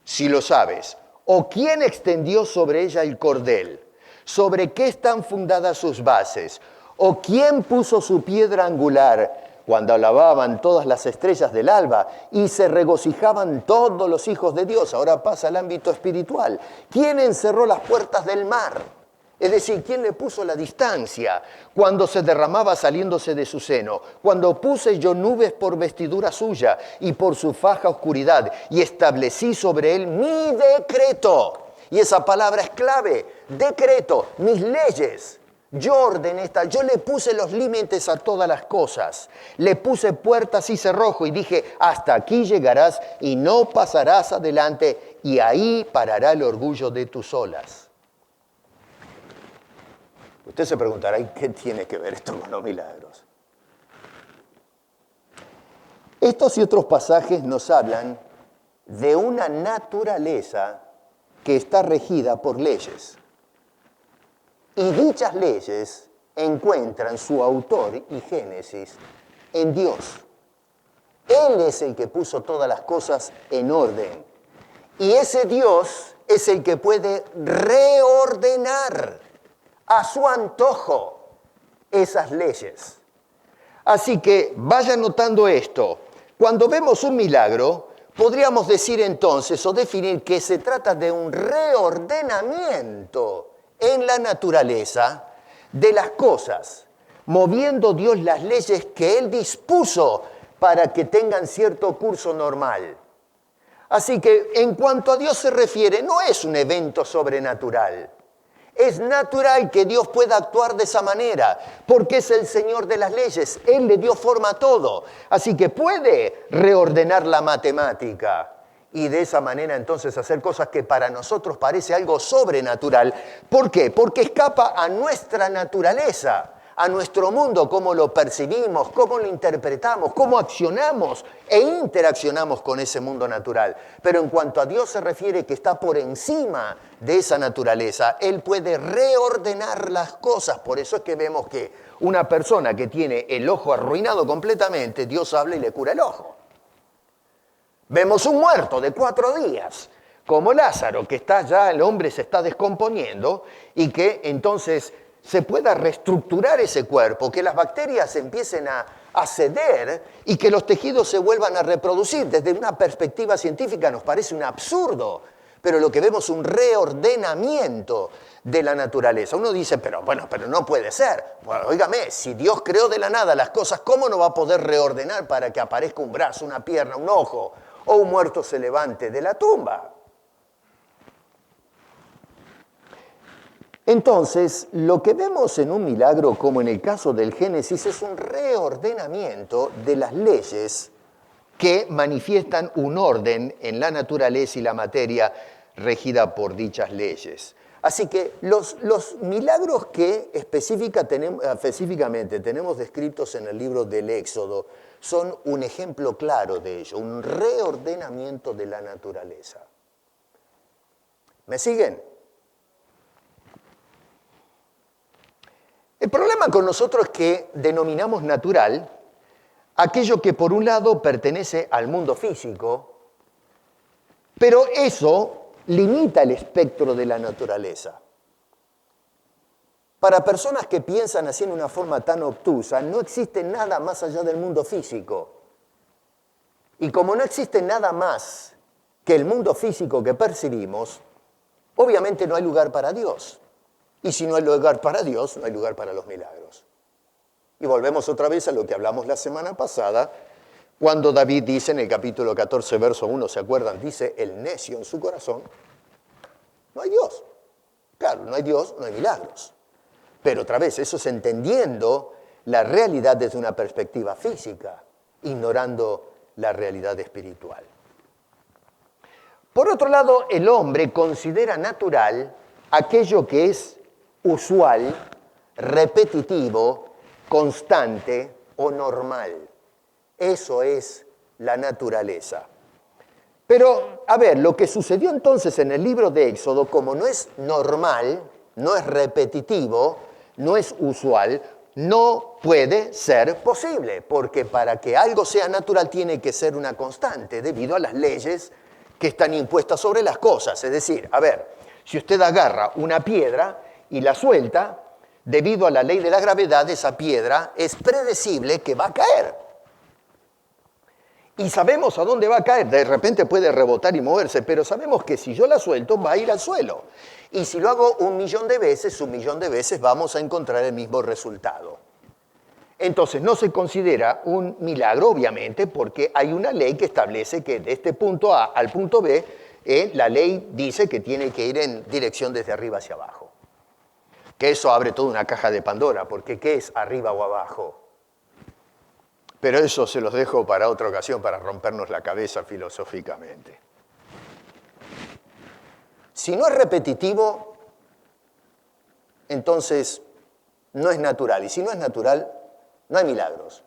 si lo sabes. ¿O quién extendió sobre ella el cordel? ¿Sobre qué están fundadas sus bases? ¿O quién puso su piedra angular cuando alababan todas las estrellas del alba y se regocijaban todos los hijos de Dios? Ahora pasa al ámbito espiritual. ¿Quién encerró las puertas del mar? Es decir, ¿quién le puso la distancia cuando se derramaba saliéndose de su seno? Cuando puse yo nubes por vestidura suya y por su faja oscuridad y establecí sobre él mi decreto. Y esa palabra es clave, decreto, mis leyes. Yo ordené yo le puse los límites a todas las cosas. Le puse puertas y cerrojo y dije, hasta aquí llegarás y no pasarás adelante y ahí parará el orgullo de tus olas. Usted se preguntará, ¿y qué tiene que ver esto con los milagros? Estos y otros pasajes nos hablan de una naturaleza que está regida por leyes. Y dichas leyes encuentran su autor y génesis en Dios. Él es el que puso todas las cosas en orden. Y ese Dios es el que puede reordenar a su antojo esas leyes. Así que vaya notando esto. Cuando vemos un milagro, podríamos decir entonces o definir que se trata de un reordenamiento en la naturaleza de las cosas, moviendo Dios las leyes que Él dispuso para que tengan cierto curso normal. Así que en cuanto a Dios se refiere, no es un evento sobrenatural. Es natural que Dios pueda actuar de esa manera, porque es el Señor de las leyes. Él le dio forma a todo. Así que puede reordenar la matemática y de esa manera entonces hacer cosas que para nosotros parece algo sobrenatural. ¿Por qué? Porque escapa a nuestra naturaleza, a nuestro mundo, cómo lo percibimos, cómo lo interpretamos, cómo accionamos e interaccionamos con ese mundo natural. Pero en cuanto a Dios se refiere, que está por encima de esa naturaleza, Él puede reordenar las cosas. Por eso es que vemos que una persona que tiene el ojo arruinado completamente, Dios habla y le cura el ojo. Vemos un muerto de 4 días, como Lázaro, que está ya, el hombre se está descomponiendo y que entonces se pueda reestructurar ese cuerpo, que las bacterias empiecen a a ceder y que los tejidos se vuelvan a reproducir. Desde una perspectiva científica nos parece un absurdo, pero lo que vemos es un reordenamiento de la naturaleza. Uno dice, pero no puede ser. Bueno, óigame, si Dios creó de la nada las cosas, ¿cómo no va a poder reordenar para que aparezca un brazo, una pierna, un ojo o un muerto se levante de la tumba? Entonces, lo que vemos en un milagro, como en el caso del Génesis, es un reordenamiento de las leyes que manifiestan un orden en la naturaleza y la materia regida por dichas leyes. Así que los milagros que específicamente tenemos descritos en el libro del Éxodo son un ejemplo claro de ello, un reordenamiento de la naturaleza. ¿Me siguen? El problema con nosotros es que denominamos natural aquello que por un lado pertenece al mundo físico, pero eso limita el espectro de la naturaleza. Para personas que piensan así en una forma tan obtusa, no existe nada más allá del mundo físico. Y como no existe nada más que el mundo físico que percibimos, obviamente no hay lugar para Dios. Y si no hay lugar para Dios, no hay lugar para los milagros. Y volvemos otra vez a lo que hablamos la semana pasada, cuando David dice en el capítulo 14, verso 1, ¿se acuerdan? Dice, el necio en su corazón, no hay Dios. Claro, no hay Dios, no hay milagros. Pero otra vez, eso es entendiendo la realidad desde una perspectiva física, ignorando la realidad espiritual. Por otro lado, el hombre considera natural aquello que es usual, repetitivo, constante o normal. Eso es la naturaleza. Pero, a ver, lo que sucedió entonces en el libro de Éxodo, como no es normal, no es repetitivo, no es usual, no puede ser posible, porque para que algo sea natural tiene que ser una constante, debido a las leyes que están impuestas sobre las cosas. Es decir, a ver, si usted agarra una piedra y la suelta, debido a la ley de la gravedad, esa piedra es predecible que va a caer. Y sabemos a dónde va a caer. De repente puede rebotar y moverse, pero sabemos que si yo la suelto va a ir al suelo. Y si lo hago 1.000.000 de veces, vamos a encontrar el mismo resultado. Entonces no se considera un milagro, obviamente, porque hay una ley que establece que de este punto A al punto B, la ley dice que tiene que ir en dirección desde arriba hacia abajo. Que eso abre toda una caja de Pandora, porque ¿qué es arriba o abajo? Pero eso se los dejo para otra ocasión, para rompernos la cabeza filosóficamente. Si no es repetitivo, entonces no es natural. Y si no es natural, no hay milagros.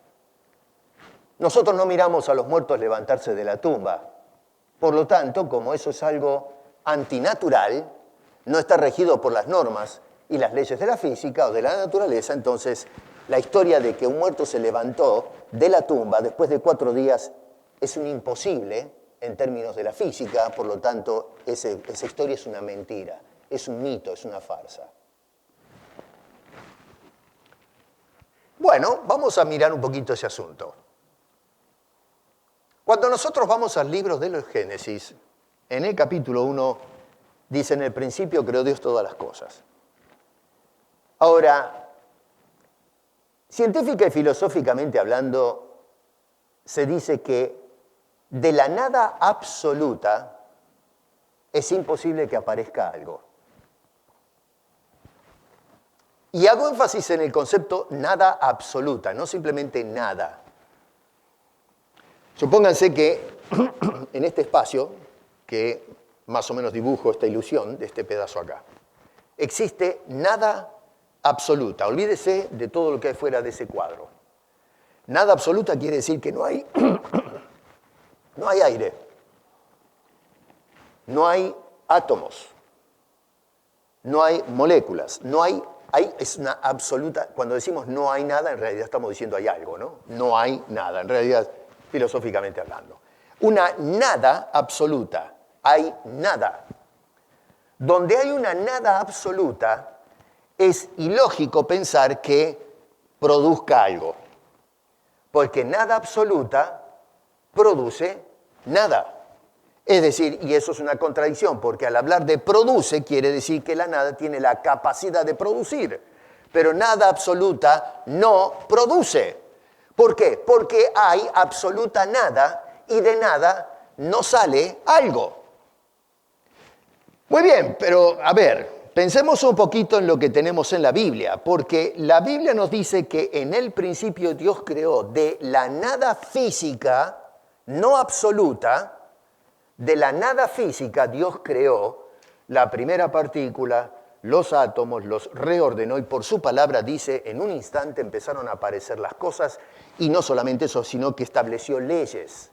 Nosotros no miramos a los muertos levantarse de la tumba. Por lo tanto, como eso es algo antinatural, no está regido por las normas y las leyes de la física o de la naturaleza, entonces la historia de que un muerto se levantó de la tumba después de 4 días es un imposible en términos de la física, por lo tanto, esa historia es una mentira, es un mito, es una farsa. Bueno, vamos a mirar un poquito ese asunto. Cuando nosotros vamos al libro de los Génesis, en el capítulo 1, dice, en el principio creó Dios todas las cosas. Ahora, científica y filosóficamente hablando, se dice que de la nada absoluta es imposible que aparezca algo. Y hago énfasis en el concepto nada absoluta, no simplemente nada. Supónganse que en este espacio, que más o menos dibujo esta ilusión de este pedazo acá, existe nada absoluta. Olvídese de todo lo que hay fuera de ese cuadro. Nada absoluta quiere decir que no hay aire, no hay átomos, no hay moléculas, es una absoluta. Cuando decimos no hay nada, en realidad estamos diciendo hay algo, ¿no? No hay nada, en realidad, filosóficamente hablando. Una nada absoluta, hay nada. Donde hay una nada absoluta, es ilógico pensar que produzca algo. porque nada absoluta produce nada. Es decir, y eso es una contradicción, porque al hablar de produce quiere decir que la nada tiene la capacidad de producir, pero nada absoluta no produce. ¿Por qué? Porque hay absoluta nada y de nada no sale algo. Muy bien, pero a ver, pensemos un poquito en lo que tenemos en la Biblia, porque la Biblia nos dice que en el principio Dios creó de la nada física, no absoluta, de la nada física Dios creó la primera partícula, los átomos, los reordenó y por su palabra dice, en un instante empezaron a aparecer las cosas y no solamente eso, sino que estableció leyes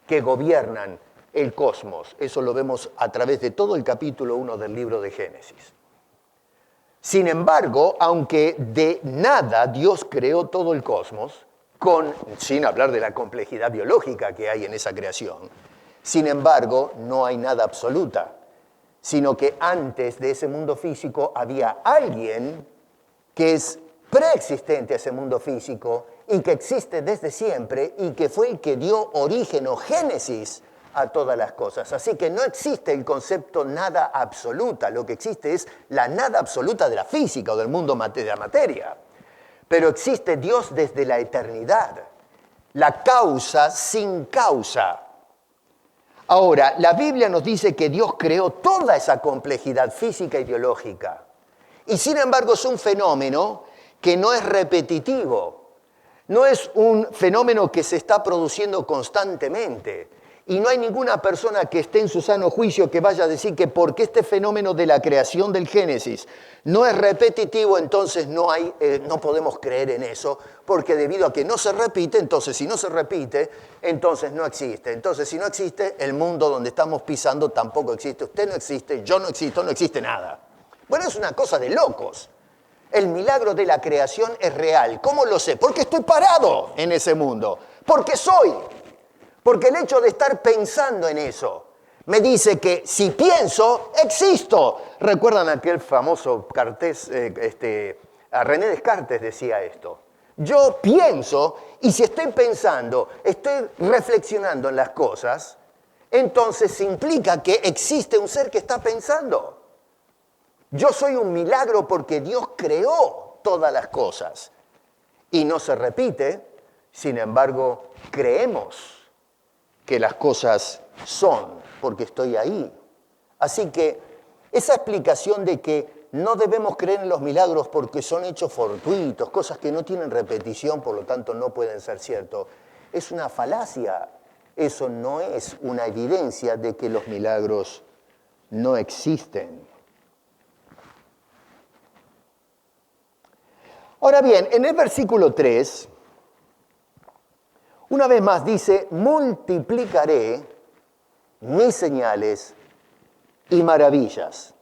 que gobiernan el cosmos. Eso lo vemos a través de todo el capítulo 1 del libro de Génesis. Sin embargo, aunque de nada Dios creó todo el cosmos, sin hablar de la complejidad biológica que hay en esa creación, sin embargo, no hay nada absoluta, sino que antes de ese mundo físico había alguien que es preexistente a ese mundo físico y que existe desde siempre y que fue el que dio origen o génesis a todas las cosas. Así que no existe el concepto nada absoluta, lo que existe es la nada absoluta de la física o del mundo de la materia. Pero existe Dios desde la eternidad, la causa sin causa. Ahora, la Biblia nos dice que Dios creó toda esa complejidad física y biológica. Y sin embargo es un fenómeno que no es repetitivo. No es un fenómeno que se está produciendo constantemente. Y no hay ninguna persona que esté en su sano juicio que vaya a decir que porque este fenómeno de la creación del Génesis no es repetitivo, entonces no podemos creer en eso, porque debido a que no se repite, entonces si no se repite, entonces no existe. Entonces si no existe, el mundo donde estamos pisando tampoco existe. Usted no existe, yo no existo, no existe nada. Bueno, es una cosa de locos. El milagro de la creación es real. ¿Cómo lo sé? Porque estoy parado en ese mundo. Porque soy. Porque el hecho de estar pensando en eso me dice que si pienso, existo. ¿Recuerdan aquel famoso René Descartes decía esto? Yo pienso y si estoy pensando, estoy reflexionando en las cosas, entonces implica que existe un ser que está pensando. Yo soy un milagro porque Dios creó todas las cosas. Y no se repite, sin embargo, creemos que las cosas son, porque estoy ahí. Así que esa explicación de que no debemos creer en los milagros porque son hechos fortuitos, cosas que no tienen repetición, por lo tanto no pueden ser ciertos, es una falacia. Eso no es una evidencia de que los milagros no existen. Ahora bien, en el versículo 3, una vez más dice, multiplicaré mis señales y maravillas.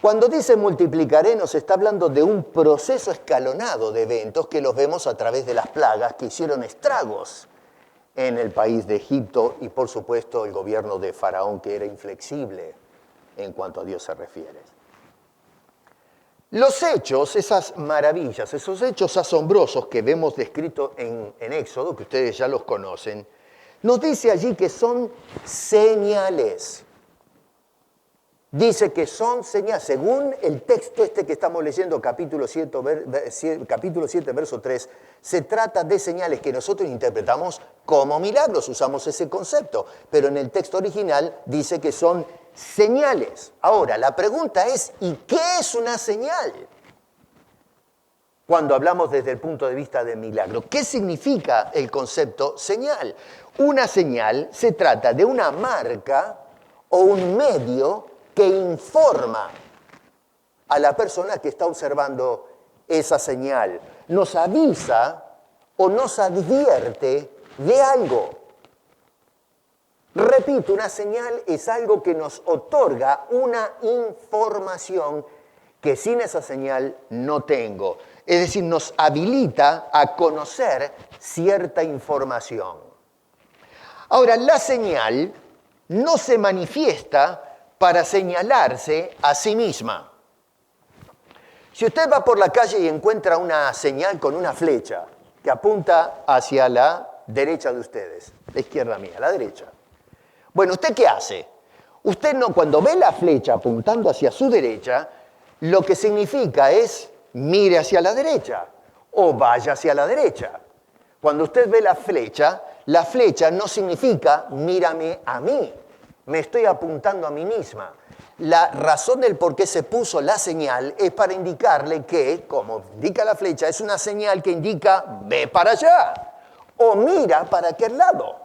Cuando dice multiplicaré, nos está hablando de un proceso escalonado de eventos que los vemos a través de las plagas que hicieron estragos en el país de Egipto y, por supuesto, el gobierno de Faraón, que era inflexible en cuanto a Dios se refiere. Los hechos, esas maravillas, esos hechos asombrosos que vemos descritos en Éxodo, que ustedes ya los conocen, nos dice allí que son señales. Dice que son señales. Según el texto que estamos leyendo, capítulo 7, verso 3, se trata de señales que nosotros interpretamos como milagros, usamos ese concepto, pero en el texto original dice que son señales. Ahora, la pregunta es, ¿y qué es una señal? Cuando hablamos desde el punto de vista de milagro, ¿qué significa el concepto señal? Una señal se trata de una marca o un medio que informa a la persona que está observando esa señal. Nos avisa o nos advierte de algo. Repito, una señal es algo que nos otorga una información que sin esa señal no tengo. Es decir, nos habilita a conocer cierta información. Ahora, la señal no se manifiesta para señalarse a sí misma. Si usted va por la calle y encuentra una señal con una flecha, que apunta hacia la derecha de ustedes, la izquierda mía, la derecha. Bueno, ¿usted qué hace? Usted no, cuando ve la flecha apuntando hacia su derecha, lo que significa es mire hacia la derecha o vaya hacia la derecha. Cuando usted ve la flecha no significa mírame a mí, me estoy apuntando a mí misma. La razón del por qué se puso la señal es para indicarle que, como indica la flecha, es una señal que indica ve para allá o mira para aquel lado.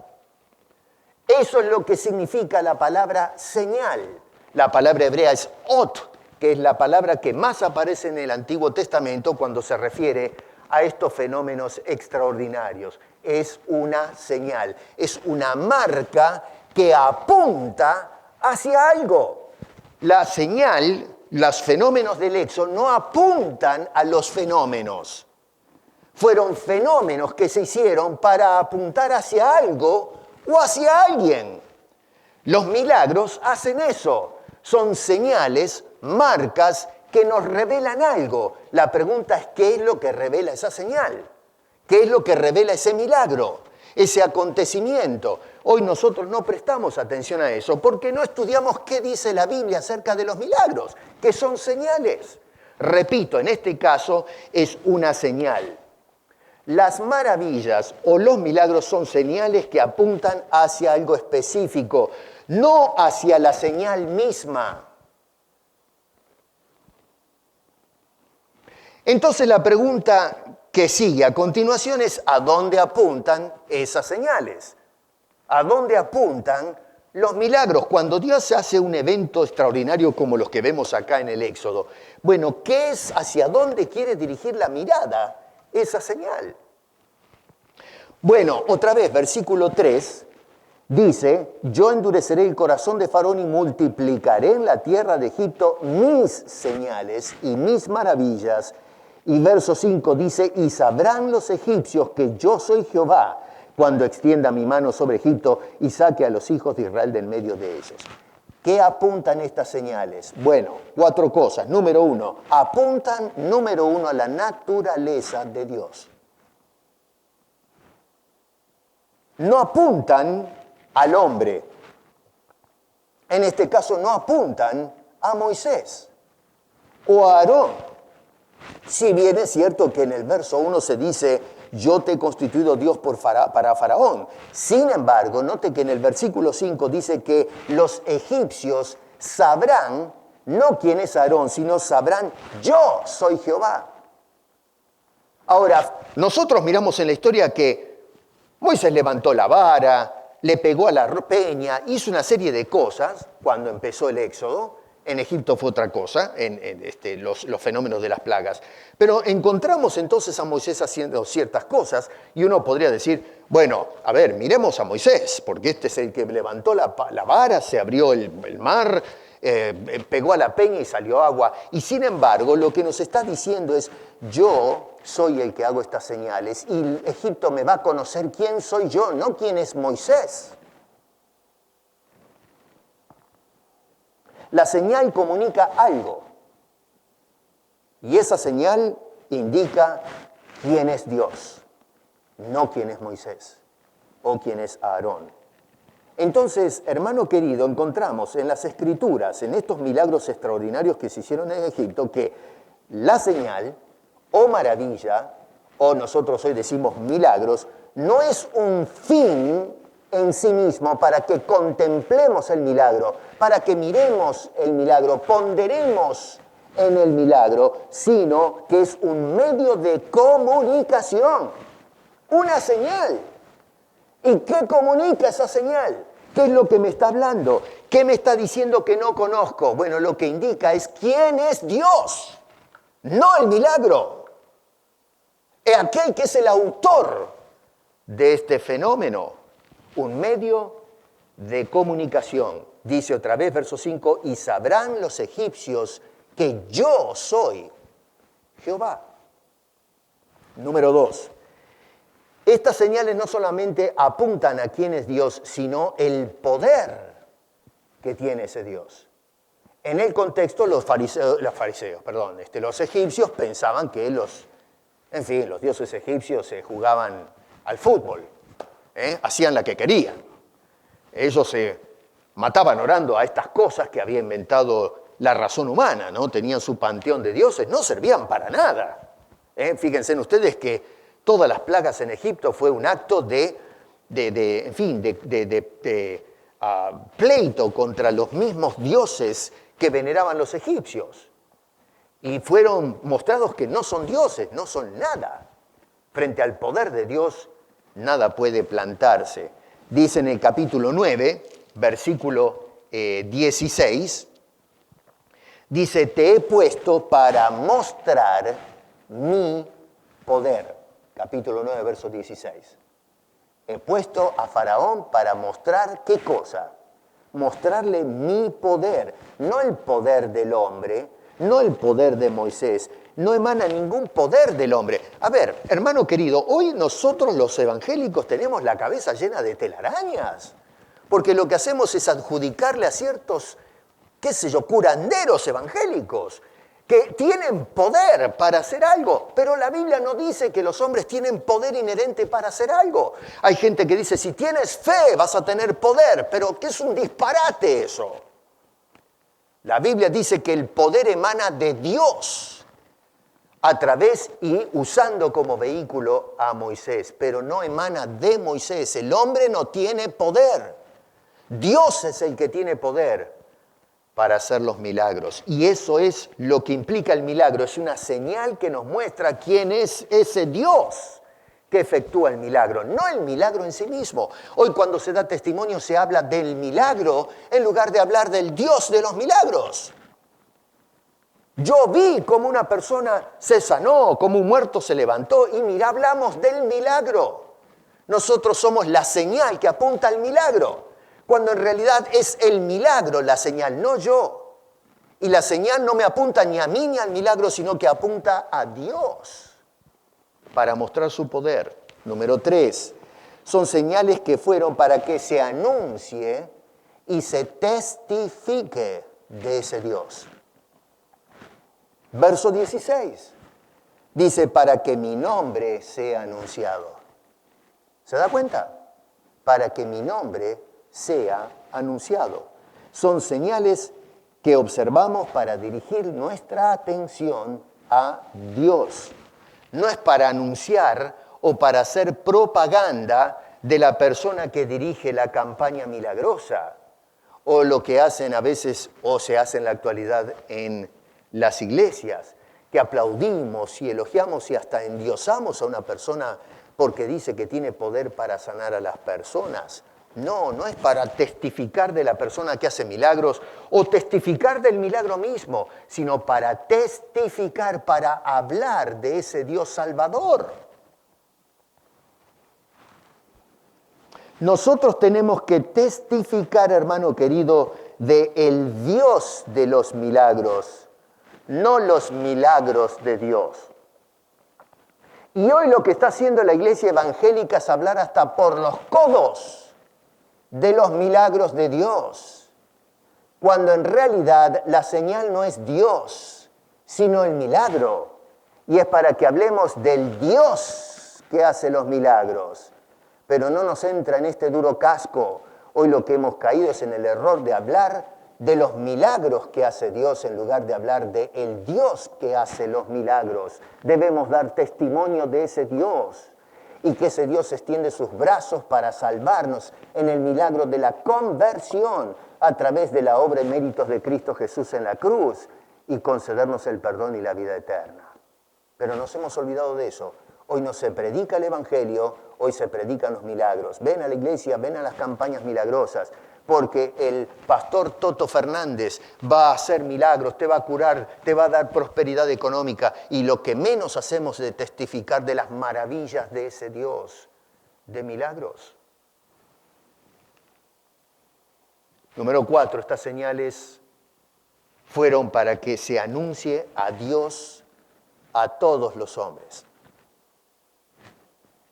Eso es lo que significa la palabra señal. La palabra hebrea es ot, que es la palabra que más aparece en el Antiguo Testamento cuando se refiere a estos fenómenos extraordinarios. Es una señal, es una marca que apunta hacia algo. La señal, los fenómenos del Éxodo no apuntan a los fenómenos. Fueron fenómenos que se hicieron para apuntar hacia algo o hacia alguien. Los milagros hacen eso. Son señales, marcas que nos revelan algo. La pregunta es, ¿qué es lo que revela esa señal? ¿Qué es lo que revela ese milagro? Ese acontecimiento. Hoy nosotros no prestamos atención a eso porque no estudiamos qué dice la Biblia acerca de los milagros, que son señales. Repito, en este caso es una señal. Las maravillas o los milagros son señales que apuntan hacia algo específico, no hacia la señal misma. Entonces la pregunta que sigue a continuación es ¿a dónde apuntan esas señales? ¿A dónde apuntan los milagros? Cuando Dios hace un evento extraordinario como los que vemos acá en el Éxodo, bueno, ¿qué es, hacia dónde quiere dirigir la mirada esa señal? Bueno, otra vez, versículo 3 dice, yo endureceré el corazón de Faraón y multiplicaré en la tierra de Egipto mis señales y mis maravillas. Y verso 5 dice, y sabrán los egipcios que yo soy Jehová cuando extienda mi mano sobre Egipto y saque a los hijos de Israel del medio de ellos. ¿Qué apuntan estas señales? Bueno, 4 cosas. Número 1, apuntan, número 1, a la naturaleza de Dios. No apuntan al hombre. En este caso no apuntan a Moisés o a Aarón. Si bien es cierto que en el verso 1 se dice, yo te he constituido Dios para Faraón. Sin embargo, note que en el versículo 5 dice que los egipcios sabrán, no quién es Aarón, sino sabrán, yo soy Jehová. Ahora, nosotros miramos en la historia que Moisés levantó la vara, le pegó a la peña, hizo una serie de cosas cuando empezó el Éxodo. En Egipto fue otra cosa, los fenómenos de las plagas. Pero encontramos entonces a Moisés haciendo ciertas cosas y uno podría decir, bueno, a ver, miremos a Moisés, porque este es el que levantó la vara, se abrió el mar, pegó a la peña y salió agua. Y sin embargo, lo que nos está diciendo es, yo soy el que hago estas señales y Egipto me va a conocer quién soy yo, no quién es Moisés. La señal comunica algo y esa señal indica quién es Dios, no quién es Moisés o quién es Aarón. Entonces, hermano querido, encontramos en las Escrituras, en estos milagros extraordinarios que se hicieron en Egipto, que la señal o maravilla, o nosotros hoy decimos milagros, no es un fin en sí mismo para que contemplemos el milagro, para que miremos el milagro, ponderemos en el milagro, sino que es un medio de comunicación, una señal. ¿Y qué comunica esa señal? ¿Qué es lo que me está hablando? ¿Qué me está diciendo que no conozco? Bueno, lo que indica es quién es Dios, no el milagro. Es aquel que es el autor de este fenómeno. Un medio de comunicación. Dice otra vez, verso 5, y sabrán los egipcios que yo soy Jehová. Número 2, estas señales no solamente apuntan a quién es Dios, sino el poder que tiene ese Dios. En el contexto, los egipcios pensaban que los En fin, los dioses egipcios se jugaban al fútbol, hacían la que querían. Ellos se mataban orando a estas cosas que había inventado la razón humana, ¿no? Tenían su panteón de dioses, no servían para nada. Fíjense en ustedes que todas las plagas en Egipto fue un acto de pleito contra los mismos dioses que veneraban los egipcios. Y fueron mostrados que no son dioses, no son nada. Frente al poder de Dios, nada puede plantarse. Dice en el capítulo 9, versículo 16, dice, te he puesto para mostrar mi poder. Capítulo 9, verso 16. He puesto a Faraón para mostrar, ¿qué cosa? Mostrarle mi poder, no el poder del hombre, no el poder de Moisés, no emana ningún poder del hombre. A ver, hermano querido, hoy nosotros los evangélicos tenemos la cabeza llena de telarañas, porque lo que hacemos es adjudicarle a ciertos, qué sé yo, curanderos evangélicos, que tienen poder para hacer algo, pero la Biblia no dice que los hombres tienen poder inherente para hacer algo. Hay gente que dice, si tienes fe vas a tener poder, pero ¿qué es un disparate eso? La Biblia dice que el poder emana de Dios a través y usando como vehículo a Moisés, pero no emana de Moisés. El hombre no tiene poder. Dios es el que tiene poder para hacer los milagros. Y eso es lo que implica el milagro. Es una señal que nos muestra quién es ese Dios que efectúa el milagro, no el milagro en sí mismo. Hoy cuando se da testimonio se habla del milagro en lugar de hablar del Dios de los milagros. Yo vi cómo una persona se sanó, cómo un muerto se levantó y mira, hablamos del milagro. Nosotros somos la señal que apunta al milagro, cuando en realidad es el milagro la señal, no yo. Y la señal no me apunta ni a mí ni al milagro, sino que apunta a Dios para mostrar su poder. Número 3, son señales que fueron para que se anuncie y se testifique de ese Dios. Verso 16, dice, para que mi nombre sea anunciado. ¿Se da cuenta? Para que mi nombre sea anunciado. Son señales que observamos para dirigir nuestra atención a Dios. No es para anunciar o para hacer propaganda de la persona que dirige la campaña milagrosa o lo que hacen a veces o se hace en la actualidad en las iglesias, que aplaudimos y elogiamos y hasta endiosamos a una persona porque dice que tiene poder para sanar a las personas. No, no es para testificar de la persona que hace milagros o testificar del milagro mismo, sino para testificar, para hablar de ese Dios Salvador. Nosotros tenemos que testificar, hermano querido, de el Dios de los milagros, no los milagros de Dios. Y hoy lo que está haciendo la iglesia evangélica es hablar hasta por los codos de los milagros de Dios, cuando en realidad la señal no es Dios, sino el milagro. Y es para que hablemos del Dios que hace los milagros. Pero no nos entra en este duro casco. Hoy lo que hemos caído es en el error de hablar de los milagros que hace Dios en lugar de hablar de el Dios que hace los milagros. Debemos dar testimonio de ese Dios y que ese Dios extiende sus brazos para salvarnos en el milagro de la conversión a través de la obra y méritos de Cristo Jesús en la cruz y concedernos el perdón y la vida eterna. Pero nos hemos olvidado de eso. Hoy no se predica el Evangelio, hoy se predican los milagros. Ven a la iglesia, ven a las campañas milagrosas, porque el pastor Toto Fernández va a hacer milagros, te va a curar, te va a dar prosperidad económica. Y lo que menos hacemos es testificar de las maravillas de ese Dios de milagros. Número 4, estas señales fueron para que se anuncie a Dios a todos los hombres.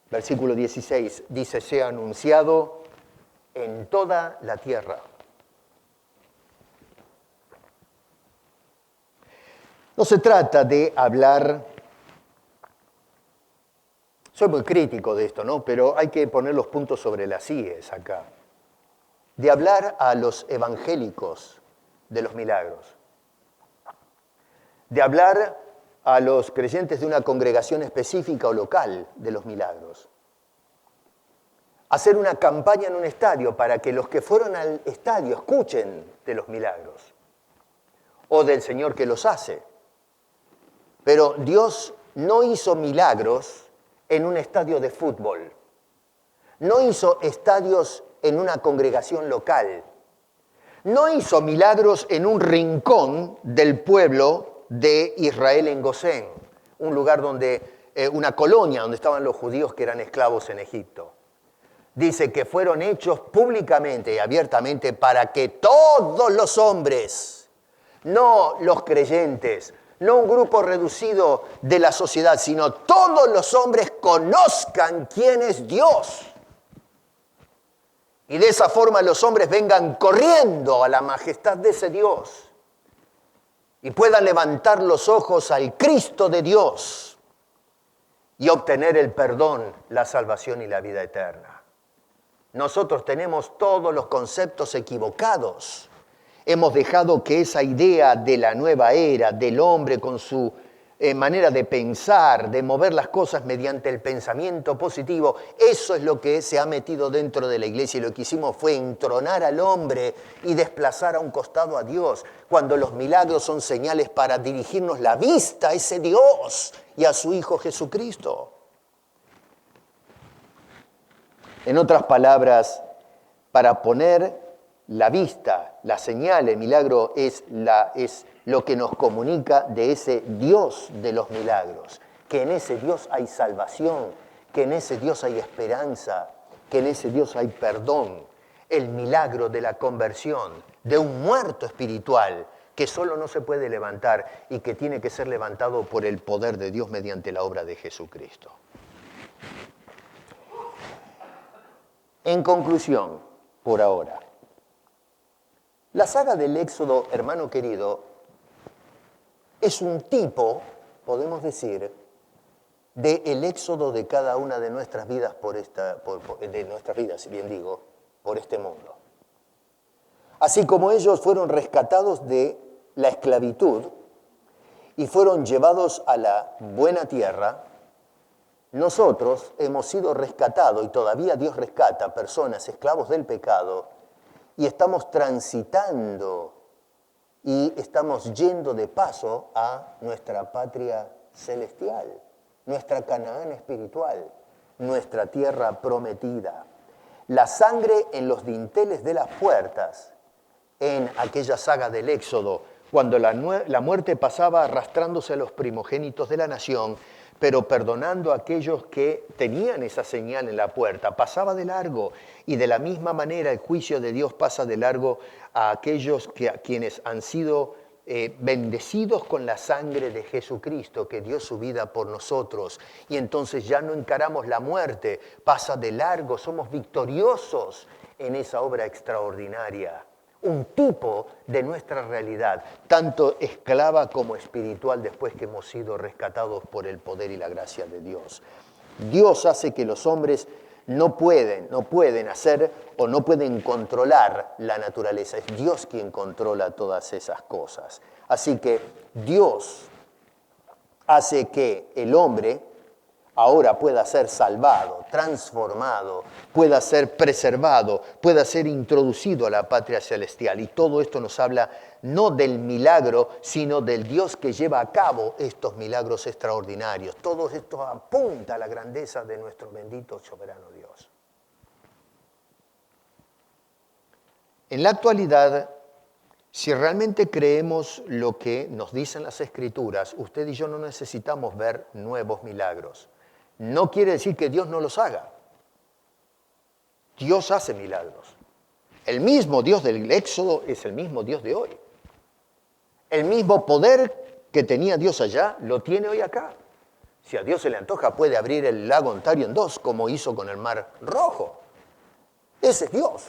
Versículo 16 dice, sea anunciado en toda la tierra. No se trata de hablar Soy muy crítico de esto, ¿no? Pero hay que poner los puntos sobre las íes acá. De hablar a los evangélicos de los milagros. De hablar a los creyentes de una congregación específica o local de los milagros. Hacer una campaña en un estadio para que los que fueron al estadio escuchen de los milagros o del Señor que los hace. Pero Dios no hizo milagros en un estadio de fútbol. No hizo estadios en una congregación local. No hizo milagros en un rincón del pueblo de Israel en Gosén, un lugar donde, una colonia donde estaban los judíos que eran esclavos en Egipto. Dice que fueron hechos públicamente y abiertamente para que todos los hombres, no los creyentes, no un grupo reducido de la sociedad, sino todos los hombres conozcan quién es Dios. Y de esa forma los hombres vengan corriendo a la majestad de ese Dios y puedan levantar los ojos al Cristo de Dios y obtener el perdón, la salvación y la vida eterna. Nosotros tenemos todos los conceptos equivocados. Hemos dejado que esa idea de la nueva era, del hombre con su manera de pensar, de mover las cosas mediante el pensamiento positivo, eso es lo que se ha metido dentro de la iglesia y lo que hicimos fue entronar al hombre y desplazar a un costado a Dios, cuando los milagros son señales para dirigirnos la vista a ese Dios y a su Hijo Jesucristo. En otras palabras, para poner la vista, la señal, el milagro es lo que nos comunica de ese Dios de los milagros, que en ese Dios hay salvación, que en ese Dios hay esperanza, que en ese Dios hay perdón, el milagro de la conversión de un muerto espiritual que solo no se puede levantar y que tiene que ser levantado por el poder de Dios mediante la obra de Jesucristo. En conclusión, por ahora, la saga del Éxodo, hermano querido, es un tipo, podemos decir, del éxodo de cada una de nuestras vidas por este mundo. Así como ellos fueron rescatados de la esclavitud y fueron llevados a la buena tierra, nosotros hemos sido rescatados y todavía Dios rescata personas esclavos del pecado y estamos transitando y estamos yendo de paso a nuestra patria celestial, nuestra Canaán espiritual, nuestra tierra prometida. La sangre en los dinteles de las puertas, en aquella saga del Éxodo, cuando la muerte pasaba arrastrándose a los primogénitos de la nación, pero perdonando a aquellos que tenían esa señal en la puerta, pasaba de largo. Y de la misma manera el juicio de Dios pasa de largo a aquellos quienes han sido bendecidos con la sangre de Jesucristo, que dio su vida por nosotros. Y entonces ya no encaramos la muerte, pasa de largo, somos victoriosos en esa obra extraordinaria. Un tipo de nuestra realidad, tanto esclava como espiritual, después que hemos sido rescatados por el poder y la gracia de Dios. Dios hace que los hombres no pueden hacer o no pueden controlar la naturaleza. Es Dios quien controla todas esas cosas. Así que Dios hace que el hombre ahora pueda ser salvado, transformado, pueda ser preservado, pueda ser introducido a la patria celestial. Y todo esto nos habla no del milagro, sino del Dios que lleva a cabo estos milagros extraordinarios. Todo esto apunta a la grandeza de nuestro bendito soberano Dios. En la actualidad, si realmente creemos lo que nos dicen las Escrituras, usted y yo no necesitamos ver nuevos milagros. No quiere decir que Dios no los haga. Dios hace milagros. El mismo Dios del Éxodo es el mismo Dios de hoy. El mismo poder que tenía Dios allá, lo tiene hoy acá. Si a Dios se le antoja, puede abrir el lago Ontario en dos, como hizo con el Mar Rojo. Ese es Dios.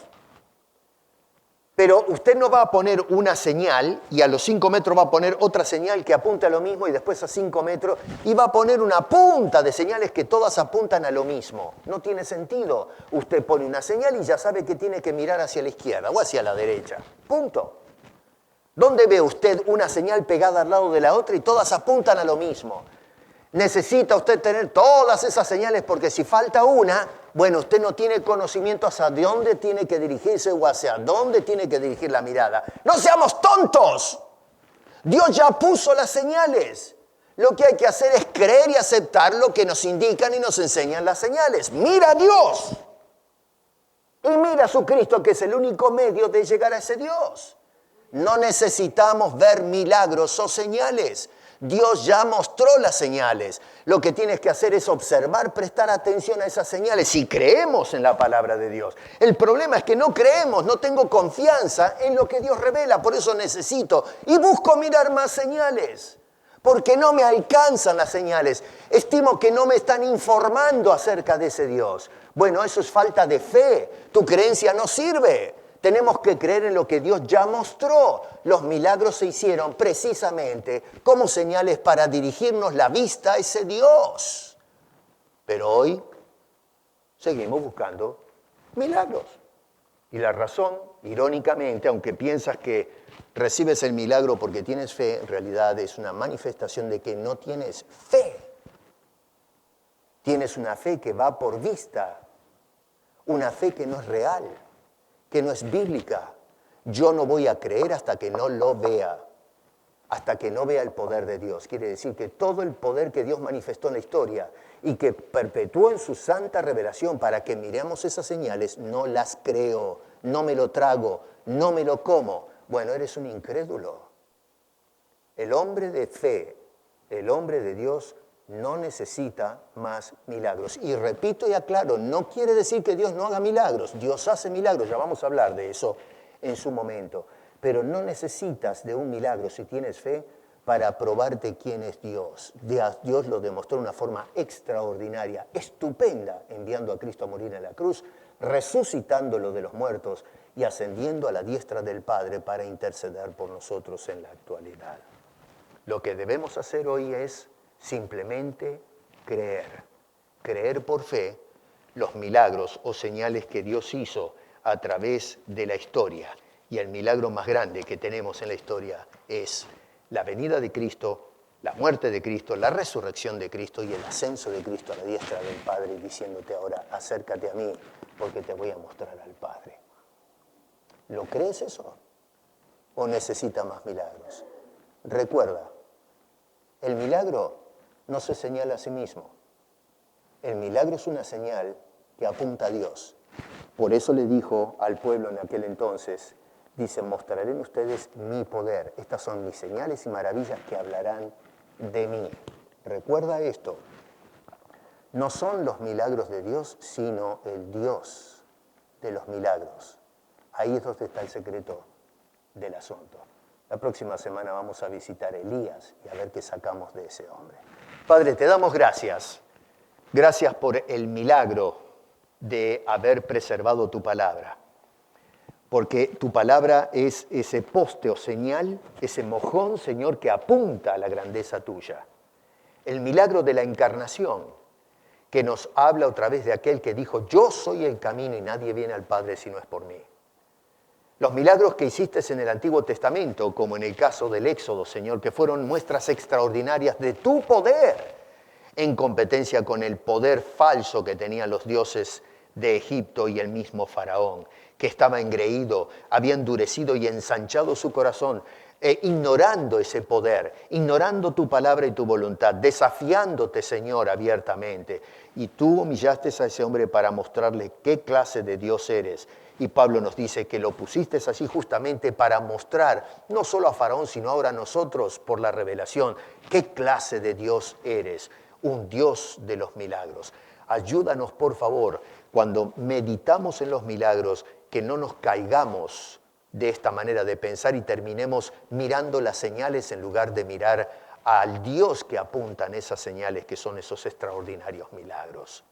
Pero usted no va a poner una señal y a los 5 metros va a poner otra señal que apunte a lo mismo y después a 5 metros y va a poner una punta de señales que todas apuntan a lo mismo. No tiene sentido. Usted pone una señal y ya sabe que tiene que mirar hacia la izquierda o hacia la derecha. Punto. ¿Dónde ve usted una señal pegada al lado de la otra y todas apuntan a lo mismo? Necesita usted tener todas esas señales porque si falta una, bueno, usted no tiene conocimiento hacia dónde tiene que dirigirse o hacia dónde tiene que dirigir la mirada. ¡No seamos tontos! Dios ya puso las señales. Lo que hay que hacer es creer y aceptar lo que nos indican y nos enseñan las señales. ¡Mira a Dios! Y mira a su Cristo, que es el único medio de llegar a ese Dios. No necesitamos ver milagros o señales. Dios ya mostró las señales. Lo que tienes que hacer es observar, prestar atención a esas señales. Si creemos en la palabra de Dios. El problema es que no creemos, no tengo confianza en lo que Dios revela. Por eso necesito y busco mirar más señales. Porque no me alcanzan las señales. Estimo que no me están informando acerca de ese Dios. Bueno, eso es falta de fe. Tu creencia no sirve. Tenemos que creer en lo que Dios ya mostró. Los milagros se hicieron precisamente como señales para dirigirnos la vista a ese Dios. Pero hoy seguimos buscando milagros. Y la razón, irónicamente, aunque piensas que recibes el milagro porque tienes fe, en realidad es una manifestación de que no tienes fe. Tienes una fe que va por vista, una fe que no es real, que no es bíblica. Yo no voy a creer hasta que no lo vea, hasta que no vea el poder de Dios. Quiere decir que todo el poder que Dios manifestó en la historia y que perpetuó en su santa revelación para que miremos esas señales, no las creo, no me lo trago, no me lo como. Bueno, eres un incrédulo. El hombre de fe, el hombre de Dios, no necesita más milagros. Y repito y aclaro, no quiere decir que Dios no haga milagros. Dios hace milagros, ya vamos a hablar de eso en su momento. Pero no necesitas de un milagro si tienes fe para probarte quién es Dios. Dios lo demostró de una forma extraordinaria, estupenda, enviando a Cristo a morir en la cruz, resucitándolo de los muertos y ascendiendo a la diestra del Padre para interceder por nosotros en la actualidad. Lo que debemos hacer hoy es simplemente creer por fe los milagros o señales que Dios hizo a través de la historia. Y el milagro más grande que tenemos en la historia es la venida de Cristo, la muerte de Cristo, la resurrección de Cristo y el ascenso de Cristo a la diestra del Padre, diciéndote ahora, acércate a mí porque te voy a mostrar al Padre. ¿Lo crees eso? ¿O necesita más milagros? Recuerda, el milagro no se señala a sí mismo. El milagro es una señal que apunta a Dios. Por eso le dijo al pueblo en aquel entonces, dice, mostraré en ustedes mi poder. Estas son mis señales y maravillas que hablarán de mí. Recuerda esto. No son los milagros de Dios, sino el Dios de los milagros. Ahí es donde está el secreto del asunto. La próxima semana vamos a visitar a Elías y a ver qué sacamos de ese hombre. Padre, te damos gracias. Gracias por el milagro de haber preservado tu palabra. Porque tu palabra es ese poste o señal, ese mojón, Señor, que apunta a la grandeza tuya. El milagro de la encarnación, que nos habla otra vez de aquel que dijo, yo soy el camino y nadie viene al Padre si no es por mí. Los milagros que hiciste en el Antiguo Testamento, como en el caso del Éxodo, Señor, que fueron muestras extraordinarias de tu poder, en competencia con el poder falso que tenían los dioses de Egipto y el mismo Faraón, que estaba engreído, había endurecido y ensanchado su corazón, ignorando ese poder, ignorando tu palabra y tu voluntad, desafiándote, Señor, abiertamente. Y tú humillaste a ese hombre para mostrarle qué clase de Dios eres. Y Pablo nos dice que lo pusiste así justamente para mostrar, no solo a Faraón, sino ahora a nosotros, por la revelación, qué clase de Dios eres, un Dios de los milagros. Ayúdanos, por favor, cuando meditamos en los milagros, que no nos caigamos de esta manera de pensar y terminemos mirando las señales en lugar de mirar al Dios que apuntan esas señales, que son esos extraordinarios milagros.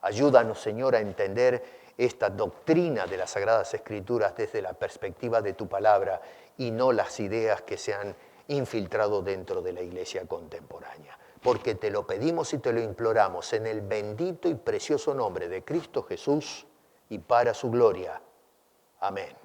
Ayúdanos, Señor, a entender esta doctrina de las Sagradas Escrituras desde la perspectiva de tu palabra y no las ideas que se han infiltrado dentro de la iglesia contemporánea. Porque te lo pedimos y te lo imploramos en el bendito y precioso nombre de Cristo Jesús y para su gloria. Amén.